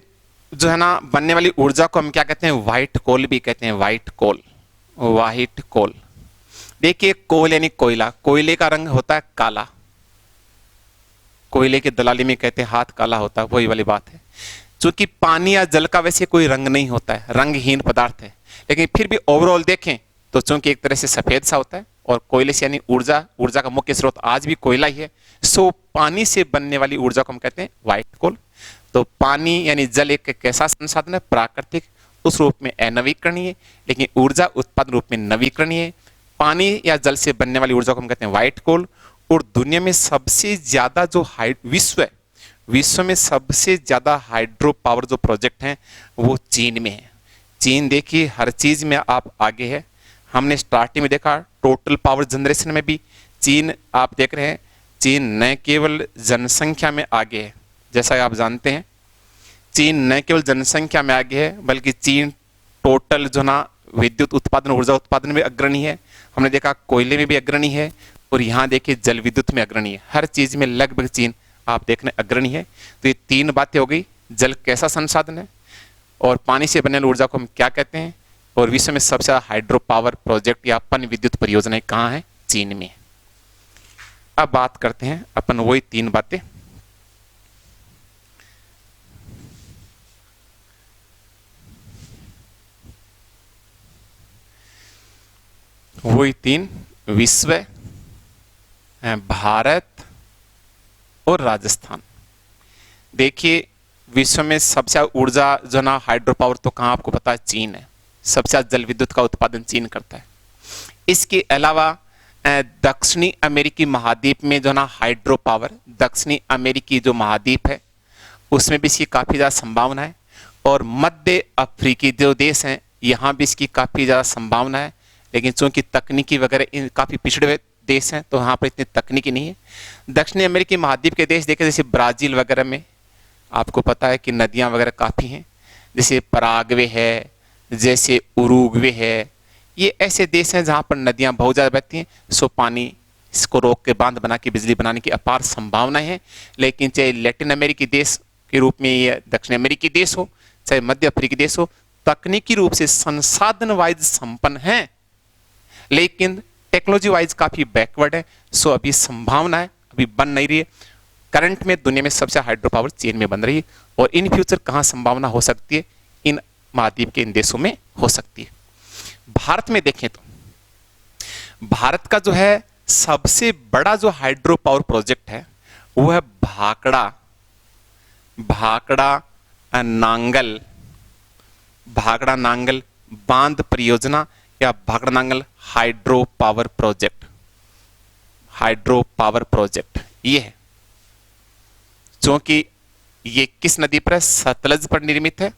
जो है ना बनने वाली ऊर्जा को हम क्या कहते हैं? व्हाइट कोल भी कहते हैं। व्हाइट कोल, व्हाइट कोल। देखिए कोल यानी कोयला, कोयले का रंग होता है काला। कोयले की दलाली में कहते हैं हाथ काला होता है, वही वाली बात है। चूंकि पानी या जल का वैसे कोई रंग नहीं होता है, रंगहीन पदार्थ है, लेकिन फिर भी ओवरऑल देखें तो चूंकि एक तरह से सफेद सा होता है, और कोयले से यानी ऊर्जा का मुख्य स्रोत आज भी कोयला ही है। सो पानी से बनने वाली ऊर्जा को हम कहते हैं व्हाइट कोल। तो पानी यानी जल एक कैसा संसाधन है? प्राकृतिक, उस रूप में अनवीकरणीय, लेकिन ऊर्जा उत्पादन रूप में नवीकरणीय। पानी या जल से बनने वाली ऊर्जा को हम कहते हैं व्हाइट कोल। और दुनिया में सबसे ज्यादा जो विश्व में सबसे ज्यादा हाइड्रो पावर जो प्रोजेक्ट हैं वो चीन में है। चीन देखिए हर चीज में आप आगे है। हमने स्टार्टिंग में देखा टोटल पावर जनरेशन में भी चीन, आप देख रहे हैं चीन न केवल जनसंख्या में आगे है, जैसा आप जानते हैं चीन न केवल जनसंख्या में आगे है, बल्कि चीन टोटल जो ना विद्युत उत्पादन, ऊर्जा उत्पादन में अग्रणी है। हमने देखा कोयले में भी अग्रणी है, और यहाँ देखिए जल विद्युत में अग्रणी है। हर चीज में लगभग चीन आप देखने अग्रणी है। तो ये तीन बातें हो गई, जल कैसा संसाधन है, और पानी से बनने वाली ऊर्जा को हम क्या कहते हैं, और विश्व में सबसे ज्यादा हाइड्रो पावर प्रोजेक्ट या पन विद्युत परियोजनाएं कहाँ है? चीन में। अब बात करते हैं अपन वही तीन बातें। वही तीन, विश्व, भारत और राजस्थान। देखिए विश्व में सबसे ज्यादा ऊर्जा जो ना हाइड्रो पावर तो कहाँ आपको पता है? चीन है। सबसे ज्यादा जल विद्युत का उत्पादन चीन करता है। इसके अलावा दक्षिणी अमेरिकी महाद्वीप में जो ना हाइड्रो पावर, दक्षिणी अमेरिकी जो महाद्वीप है उसमें भी इसकी काफी ज्यादा संभावना है। और मध्य अफ्रीकी जो देश हैं यहाँ भी इसकी काफी ज्यादा संभावना है, लेकिन चूंकि तकनीकी वगैरह काफी पिछड़े हुए देश हैं तो यहाँ पर इतनी तकनीकी नहीं है। दक्षिणी अमेरिकी महाद्वीप के देश देखें, जैसे ब्राजील वगैरह में आपको पता है कि नदियां वगैरह काफी हैं, जैसे पराग्वे है, जैसे उरुग्वे है। ये ऐसे देश हैं जहां पर नदियां बहुत ज्यादा बहती हैं। सो पानी इसको रोक के बांध बना के बिजली बनाने की अपार संभावना है। लेकिन चाहे लैटिन अमेरिकी देश के रूप में ये दक्षिण अमेरिकी देश हो, चाहे मध्य अफ्रीकी देश हो, तकनीकी रूप से संसाधन वाइज संपन्न हैं, लेकिन टेक्नोलॉजी वाइज काफी बैकवर्ड है। सो अभी संभावना है, अभी बन नहीं रही है। करंट में दुनिया में सबसे हाइड्रो पावर चीन में बन रही है, और इन फ्यूचर कहां संभावना हो सकती है, इन महाद्वीप के इन देशों में हो सकती है। भारत में देखें तो भारत का जो है सबसे बड़ा जो हाइड्रो पावर प्रोजेक्ट है वो है भाखड़ा नांगल बांध परियोजना या Bhakra Nangal hydro power project ये है। क्योंकि ये किस नदी पर है? सतलज पर निर्मित है,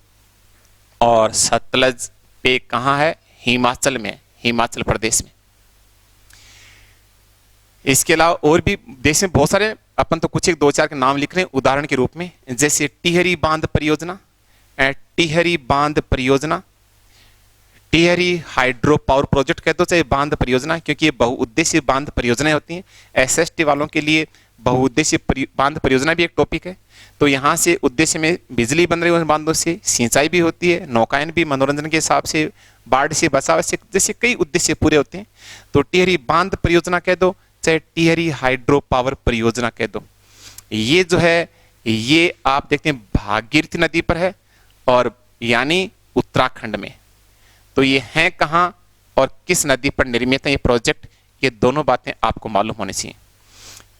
और सतलज पे कहां है? हिमाचल में, हिमाचल प्रदेश में। इसके अलावा और भी देश में बहुत सारे, अपन तो कुछ एक दो चार के नाम लिख रहे हैं उदाहरण के रूप में, जैसे टिहरी बांध परियोजना, टिहरी हाइड्रो पावर प्रोजेक्ट कहते हो चाहे बांध परियोजना, क्योंकि ये बहुउद्देशीय बांध परियोजनाएं होती हैं। एसएसटी वालों के लिए बहुउद्देशीय बांध परियोजना भी एक टॉपिक है। तो यहाँ से उद्देश्य में बिजली बन रही है, बांधों से सिंचाई भी होती है, नौकायन भी, मनोरंजन के हिसाब से, बाढ़ से बचाव से, जैसे कई उद्देश्य पूरे होते हैं। तो टिहरी बांध परियोजना कह दो चाहे टिहरी हाइड्रो पावर परियोजना कह दो, ये जो है ये आप देखते हैं भागीरथी नदी पर है, और यानी उत्तराखंड में। तो ये है कहां और किस नदी पर निर्मित है ये प्रोजेक्ट, ये दोनों बातें आपको मालूम होनी चाहिए।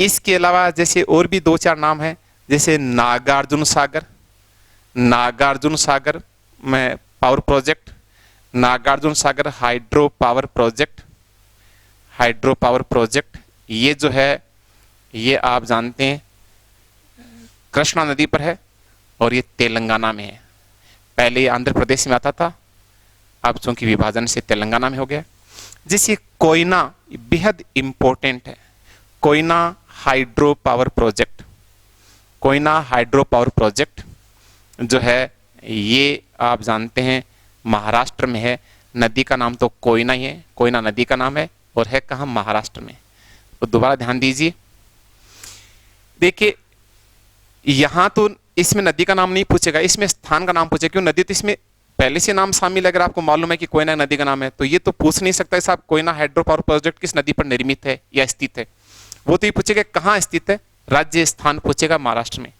इसके अलावा जैसे और भी दो चार नाम है, जैसे नागार्जुन सागर में power project, Nagarjuna Sagar hydro power project, ये जो है ये आप जानते हैं कृष्णा नदी पर है, और ये तेलंगाना में है। पहले ये आंध्र प्रदेश में आता था, अब चूंकि विभाजन से तेलंगाना में हो गया। जैसे कोयना बेहद इंपॉर्टेंट है, कोयना हाइड्रो पावर प्रोजेक्ट जो है ये आप जानते हैं महाराष्ट्र में है। नदी का नाम तो कोयना ही है, कोयना नदी का नाम है, और है कहाँ? महाराष्ट्र में। तो दोबारा ध्यान दीजिए, देखिए यहां तो इसमें नदी का नाम नहीं पूछेगा, इसमें स्थान का नाम पूछेगा। क्यों? नदी तो इसमें पहले से नाम शामिल है। अगर आपको मालूम है कि कोयना नदी का नाम है तो ये तो पूछ नहीं सकता साहब कोयना हाइड्रो पावर प्रोजेक्ट किस नदी पर निर्मित है या स्थित है। वो तो ये पूछेगा कहाँ स्थित है, राज्य स्थान पूछेगा महाराष्ट्र में।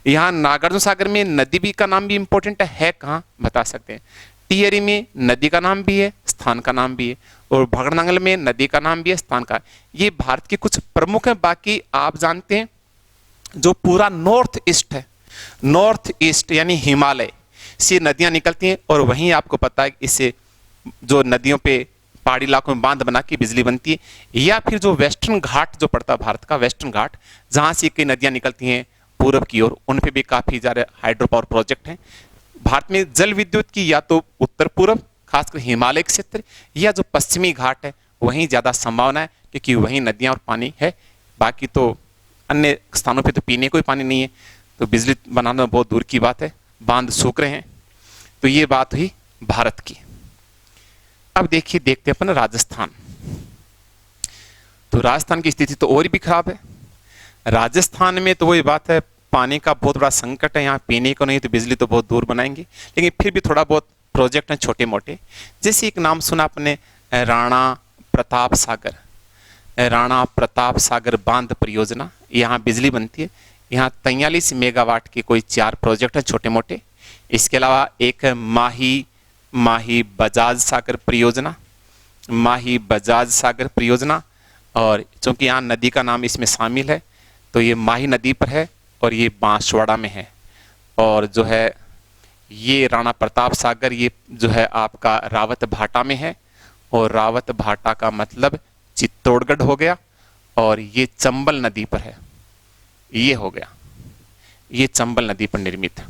यहाँ नागार्जुन सागर में नदी भी का नाम भी इंपॉर्टेंट है कहाँ बता सकते हैं। टिहरी में नदी का नाम भी है, स्थान का नाम भी है, और भाखड़ा नांगल में नदी का नाम भी है, स्थान का। ये भारत के कुछ प्रमुख है। बाकी आप जानते हैं जो पूरा नॉर्थ ईस्ट यानी हिमालय से नदियां निकलती हैं, और वहीं आपको पता है इससे जो नदियों पे पहाड़ी इलाकों में बांध बना के बिजली बनती है। या फिर जो वेस्टर्न घाट जो पड़ता है भारत का, वेस्टर्न घाट जहां से कई नदियां निकलती हैं पूर्व की ओर, उन पे भी काफी ज्यादा हाइड्रो पावर प्रोजेक्ट हैं। भारत में जल विद्युत की या तो उत्तर पूर्व खासकर हिमालय क्षेत्र या जो पश्चिमी घाट है वहीं ज्यादा संभावना है, क्योंकि वहीं नदियां और पानी है। बाकी तो अन्य स्थानों पे तो पीने को ही पानी नहीं है, तो बिजली बनाना बहुत दूर की बात है, बांध सूख रहे हैं। तो ये बात हुई भारत की। अब देखते हैं अपन राजस्थान। तो राजस्थान की स्थिति तो और भी खराब है। राजस्थान में तो वही बात है, पानी का बहुत बड़ा संकट है, यहाँ पीने को नहीं तो बिजली तो बहुत दूर बनाएंगे, लेकिन फिर भी थोड़ा बहुत प्रोजेक्ट हैं छोटे मोटे। जैसे एक नाम सुना आपने राणा प्रताप सागर बांध परियोजना, यहाँ बिजली बनती है। यहाँ 43 मेगावाट के कोई 4 प्रोजेक्ट हैं छोटे मोटे। इसके अलावा एक माही बजाज सागर परियोजना, और चूंकि यहाँ नदी का नाम इसमें शामिल है तो ये माही नदी पर है और ये बांसवाड़ा में है। और जो है ये राणा प्रताप सागर ये जो है आपका रावत भाटा में है, और रावत भाटा का मतलब चित्तौड़गढ़ हो गया, और ये चंबल नदी पर है, ये हो गया, ये चंबल नदी पर निर्मित है।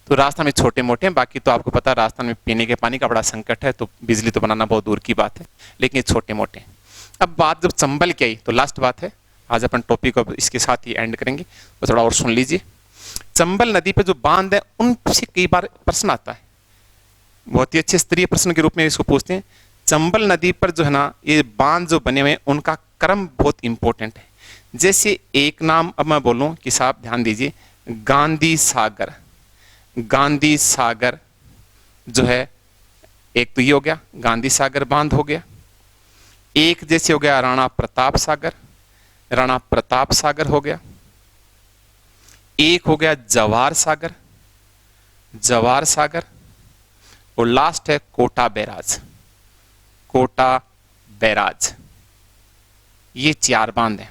तो राजस्थान में छोटे मोटे हैं, बाकी तो आपको पता है राजस्थान में पीने के पानी का बड़ा संकट है, तो बिजली तो बनाना बहुत दूर की बात है, लेकिन ये छोटे मोटे हैं। अब बात जब चंबल की आई तो लास्ट बात है, आज अपन टॉपिक को इसके साथ ही एंड करेंगे, तो थोड़ा और सुन लीजिए। चंबल नदी पे जो बांध है उनसे कई बार प्रश्न आता है, बहुत ही अच्छे स्तरीय प्रश्न के रूप में इसको पूछते हैं। चंबल नदी पर जो है ना ये बांध जो बने हुए हैं उनका क्रम बहुत इंपॉर्टेंट है। जैसे एक नाम अब मैं बोलूं कि साहब ध्यान दीजिए, गांधी सागर जो है, एक तो ये हो गया गांधी सागर बांध हो गया, एक जैसे हो गया राणा प्रताप सागर, राणा प्रताप सागर हो गया, एक हो गया जवाहर सागर, जवाहर सागर, और लास्ट है कोटा बैराज, कोटा बैराज। ये 4 बांध हैं।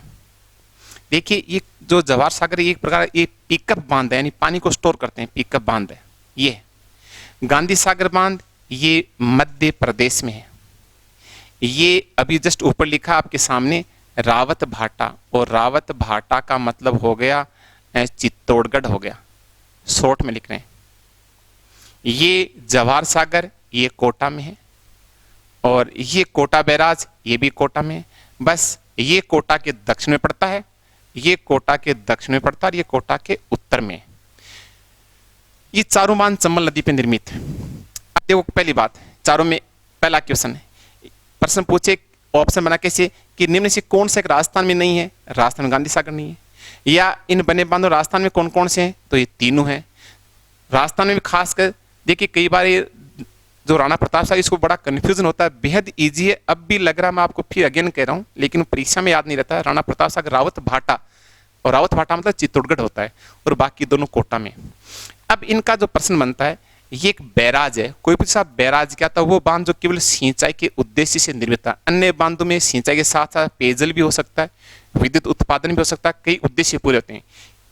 देखिए ये जो जवाहर सागर एक प्रकार ये पिकअप बांध है, यानी पानी को स्टोर करते हैं, पिकअप बांध है। ये गांधी सागर बांध ये मध्य प्रदेश में है। ये अभी जस्ट ऊपर लिखा आपके सामने रावत भाटा, और रावत भाटा का मतलब हो गया चित्तौड़गढ़ हो गया, शॉर्ट में लिख रहे हैं। ये जवाहर सागर ये कोटा में है, और ये कोटा बैराज ये भी कोटा में है। बस ये कोटा के दक्षिण में पड़ता है, ये कोटा के दक्षिण में पड़ता है, और ये कोटा के उत्तर में है। ये चारों बांध चंबल नदी पे निर्मित है। अब देखो पहली बात, चारों में पहला क्वेश्चन है, प्रश्न पूछे ऑप्शन बना कैसे कि निम्न से कौन सा एक राजस्थान में नहीं है? राजस्थान में गांधी सागर नहीं है। या इन बने बांधों राजस्थान में कौन कौन से हैं? तो ये तीनों हैं। राजस्थान में भी खासकर देखिए कई बार ये जो राणा प्रताप सागर, इसको बड़ा कंफ्यूजन होता है, बेहद इजी है। अब भी लग रहा है, मैं आपको फिर अगेन कह रहा हूँ, लेकिन परीक्षा में याद नहीं रहता है। राणा प्रताप सागर रावत भाटा, और रावत भाटा मतलब चित्तौड़गढ़ होता है, और बाकी दोनों कोटा में। अब इनका जो प्रश्न बनता है, ये एक बैराज है। कोई पूछा बैराज क्या था? वो बांध जो केवल सिंचाई के उद्देश्य से निर्मित था। अन्य बांधों में सिंचाई के साथ साथ पेयजल भी हो सकता है, विद्युत उत्पादन भी हो सकता है, कई उद्देश्य पूरे होते हैं।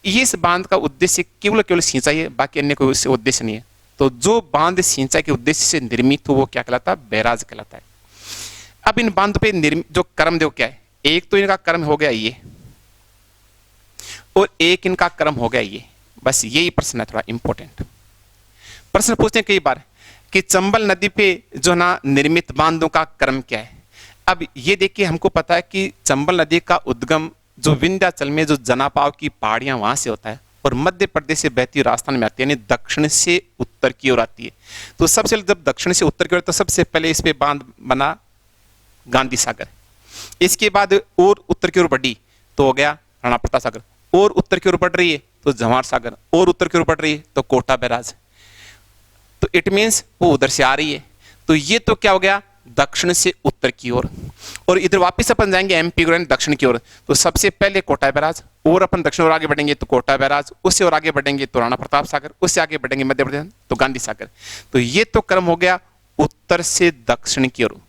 इस बांध का उद्देश्य केवल सिंचाई है, बाकी अन्य कोई उद्देश्य नहीं है। तो जो बांध सिंचाई के उद्देश्य से निर्मित हो वो क्या कहलाता है? बैराज कहलाता है। अब इन बांधों पे जो क्रम देखो क्या है, एक तो इनका क्रम हो गया ये, और एक इनका क्रम हो गया ये। बस यही प्रश्न है, थोड़ा इंपॉर्टेंट प्रश्न पूछते हैं कई बार कि चंबल नदी पे जो ना निर्मित बांधों का क्रम क्या है। अब ये देखिए, हमको पता है कि चंबल नदी का उद्गम जो विंध्याचल में जो जनापाव की पहाड़ियां वहां से होता है, और मध्य प्रदेश से बहती राजस्थान में आती है, यानी दक्षिण से उत्तर की ओर आती है। तो सबसे जब दक्षिण से उत्तर की ओर, तो सबसे पहले इस पे बांध बना गांधी सागर। इसके बाद और उत्तर की ओर बढ़ी तो हो गया राणा प्रताप सागर, और उत्तर की ओर बढ़ रही है तो जवाहर सागर, और उत्तर की ओर बढ़ रही है तो कोटा बैराज। तो इट मीन्स वो उधर से आ रही है। तो ये तो क्या हो गया? दक्षिण से उत्तर की ओर। और इधर वापस अपन जाएंगे एमपी दक्षिण की ओर, तो सबसे पहले कोटा बैराज, और अपन दक्षिण और आगे बढ़ेंगे तो कोटा बैराज, उससे और आगे बढ़ेंगे तो राणा प्रताप सागर, उससे आगे बढ़ेंगे मध्य प्रदेश तो गांधी सागर। तो ये तो क्रम हो गया उत्तर से दक्षिण की ओर,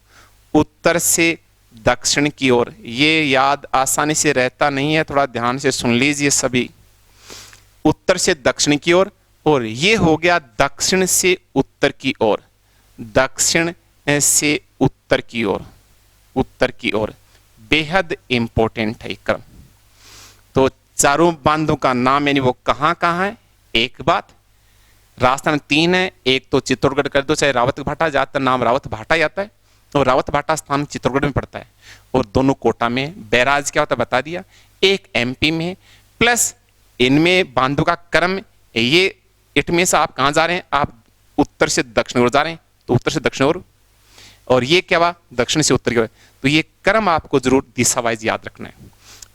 उत्तर से दक्षिण की ओर। ये याद आसानी से रहता नहीं है, थोड़ा ध्यान से सुन लीजिए सभी। उत्तर से दक्षिण की ओर, और ये हो गया दक्षिण से उत्तर की ओर, दक्षिण से उत्तर की ओर, उत्तर की ओर। बेहद इंपॉर्टेंट है क्रम। तो चारों बांधों का नाम यानी वो कहां कहां है? एक बात, राजस्थान 3 है, एक तो चित्तौड़गढ़ कर दो, चाहे रावत भाटा, ज्यादातर नाम रावत भाटा ही आता है, और रावत भाटा स्थान चित्तौड़गढ़ में पड़ता है, और दोनों कोटा में। बैराज क्या होता है बता दिया, एक एमपी में, प्लस इनमें बांधों का क्रम ये। इट मींस आप कहां जा रहे हैं? आप उत्तर से दक्षिण ओर जा रहे हैं, तो उत्तर से दक्षिण ओर, और ये क्या हुआ? दक्षिण से उत्तर की ओर। तो ये क्रम आपको जरूर दिशा वाइज याद रखना है।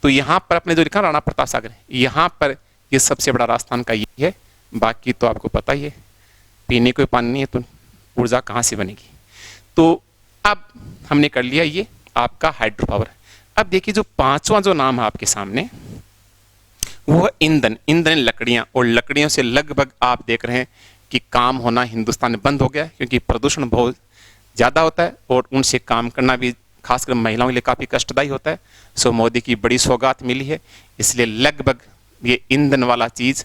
तो यहां पर अपने जो लिखा राणा प्रताप सागर, यहां पर ये सबसे बड़ा राजस्थान का यही है। बाकी तो आपको पता ही है, पीने को पानी नहीं है तो ऊर्जा कहां से बनेगी। तो अब हमने कर लिया ये आपका हाइड्रो पावर। अब देखिए जो पांचवा जो नाम है आपके सामने, वो ईंधन। ईंधन लकड़ियां, और लकड़ियों से लगभग आप देख रहे हैं कि काम होना हिंदुस्तान में बंद हो गया, क्योंकि प्रदूषण बहुत ज़्यादा होता है, और उनसे काम करना भी खासकर महिलाओं के लिए काफ़ी कष्टदायी होता है। सो मोदी की बड़ी सौगात मिली है, इसलिए लगभग ये ईंधन वाला चीज़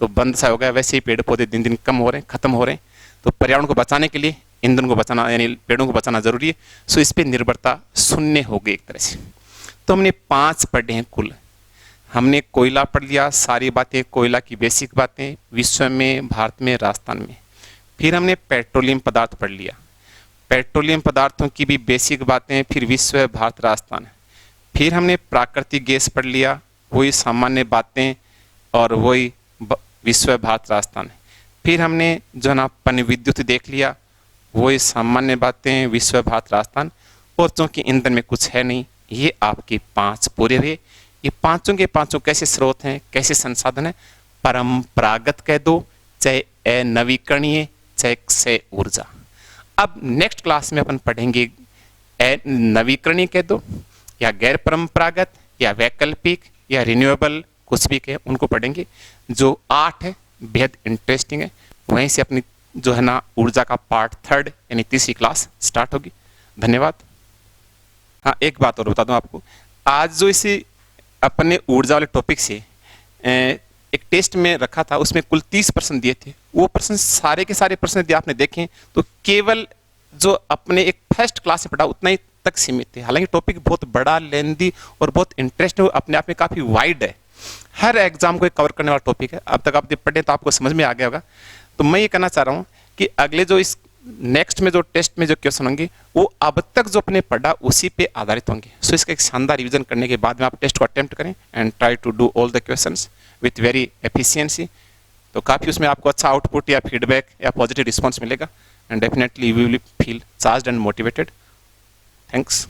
तो बंद सा हो गया। वैसे ही पेड़ पौधे दिन दिन कम हो रहे हैं, खत्म हो रहे हैं। तो पर्यावरण को बचाने के लिए ईंधन को बचाना, यानी पेड़ों को बचाना जरूरी है। सो इस पर निर्भरता शून्य हो गई एक तरह से। तो हमने 5 पढ़े हैं कुल। हमने कोयला पढ़ लिया, सारी बातें कोयला की बेसिक बातें, विश्व में, भारत में, राजस्थान में। फिर हमने पेट्रोलियम पदार्थ पढ़ लिया, पेट्रोलियम पदार्थों की भी बेसिक बातें, फिर विश्व, भारत, राजस्थान। फिर हमने प्राकृतिक गैस पढ़ लिया, वही सामान्य बातें और वही विश्व, भारत, राजस्थान। फिर हमने जो ना पन विद्युत देख लिया, वही सामान्य बातें, विश्व, भारत, राजस्थान। और चूंकि ईंधन में कुछ है नहीं, ये आपके 5 पूरे हुए। ये पांचों के पांचों कैसे स्रोत हैं, कैसे संसाधन है? परंपरागत कह दो, चाहे अनवीकरणीय चैक्से ऊर्जा। अब नेक्स्ट क्लास में अपन पढ़ेंगे नवीकरणीय कह दो या गैर परंपरागत या वैकल्पिक या रिन्यूएबल, कुछ भी कहे उनको पढ़ेंगे। जो 8 है बेहद इंटरेस्टिंग है। वहीं से अपनी जो है ना ऊर्जा का पार्ट 3 यानी तीसरी क्लास स्टार्ट होगी। धन्यवाद। हाँ, एक बात और बता दूं आपको, आज जो इसी अपने ऊर्जा वाले टॉपिक से एक टेस्ट में रखा था, उसमें कुल 30 प्रश्न दिए थे। वो प्रश्न सारे के सारे प्रश्न यदि आपने देखें तो केवल जो अपने एक फर्स्ट क्लास से पढ़ा उतना ही तक सीमित थे। हालांकि टॉपिक बहुत बड़ा, लेंदी और बहुत इंटरेस्टिंग, अपने आप में काफ़ी वाइड है। हर एग्जाम को कवर करने वाला टॉपिक है। अब तक आप पढ़े तो आपको समझ में आ गया होगा। तो मैं ये कहना चाह रहा हूँ कि अगले जो इस नेक्स्ट में जो टेस्ट में जो क्वेश्चन होंगे वो अब तक जो अपने पढ़ा उसी पे आधारित होंगे। सो इसका एक शानदार रिवीजन करने के बाद में आप टेस्ट को अटेम्प्ट करें and try to do all the questions with very efficiency. तो काफ़ी उसमें आपको अच्छा आउटपुट या फीडबैक या पॉजिटिव रिस्पॉन्स मिलेगा and definitely you will feel charged and motivated. Thanks.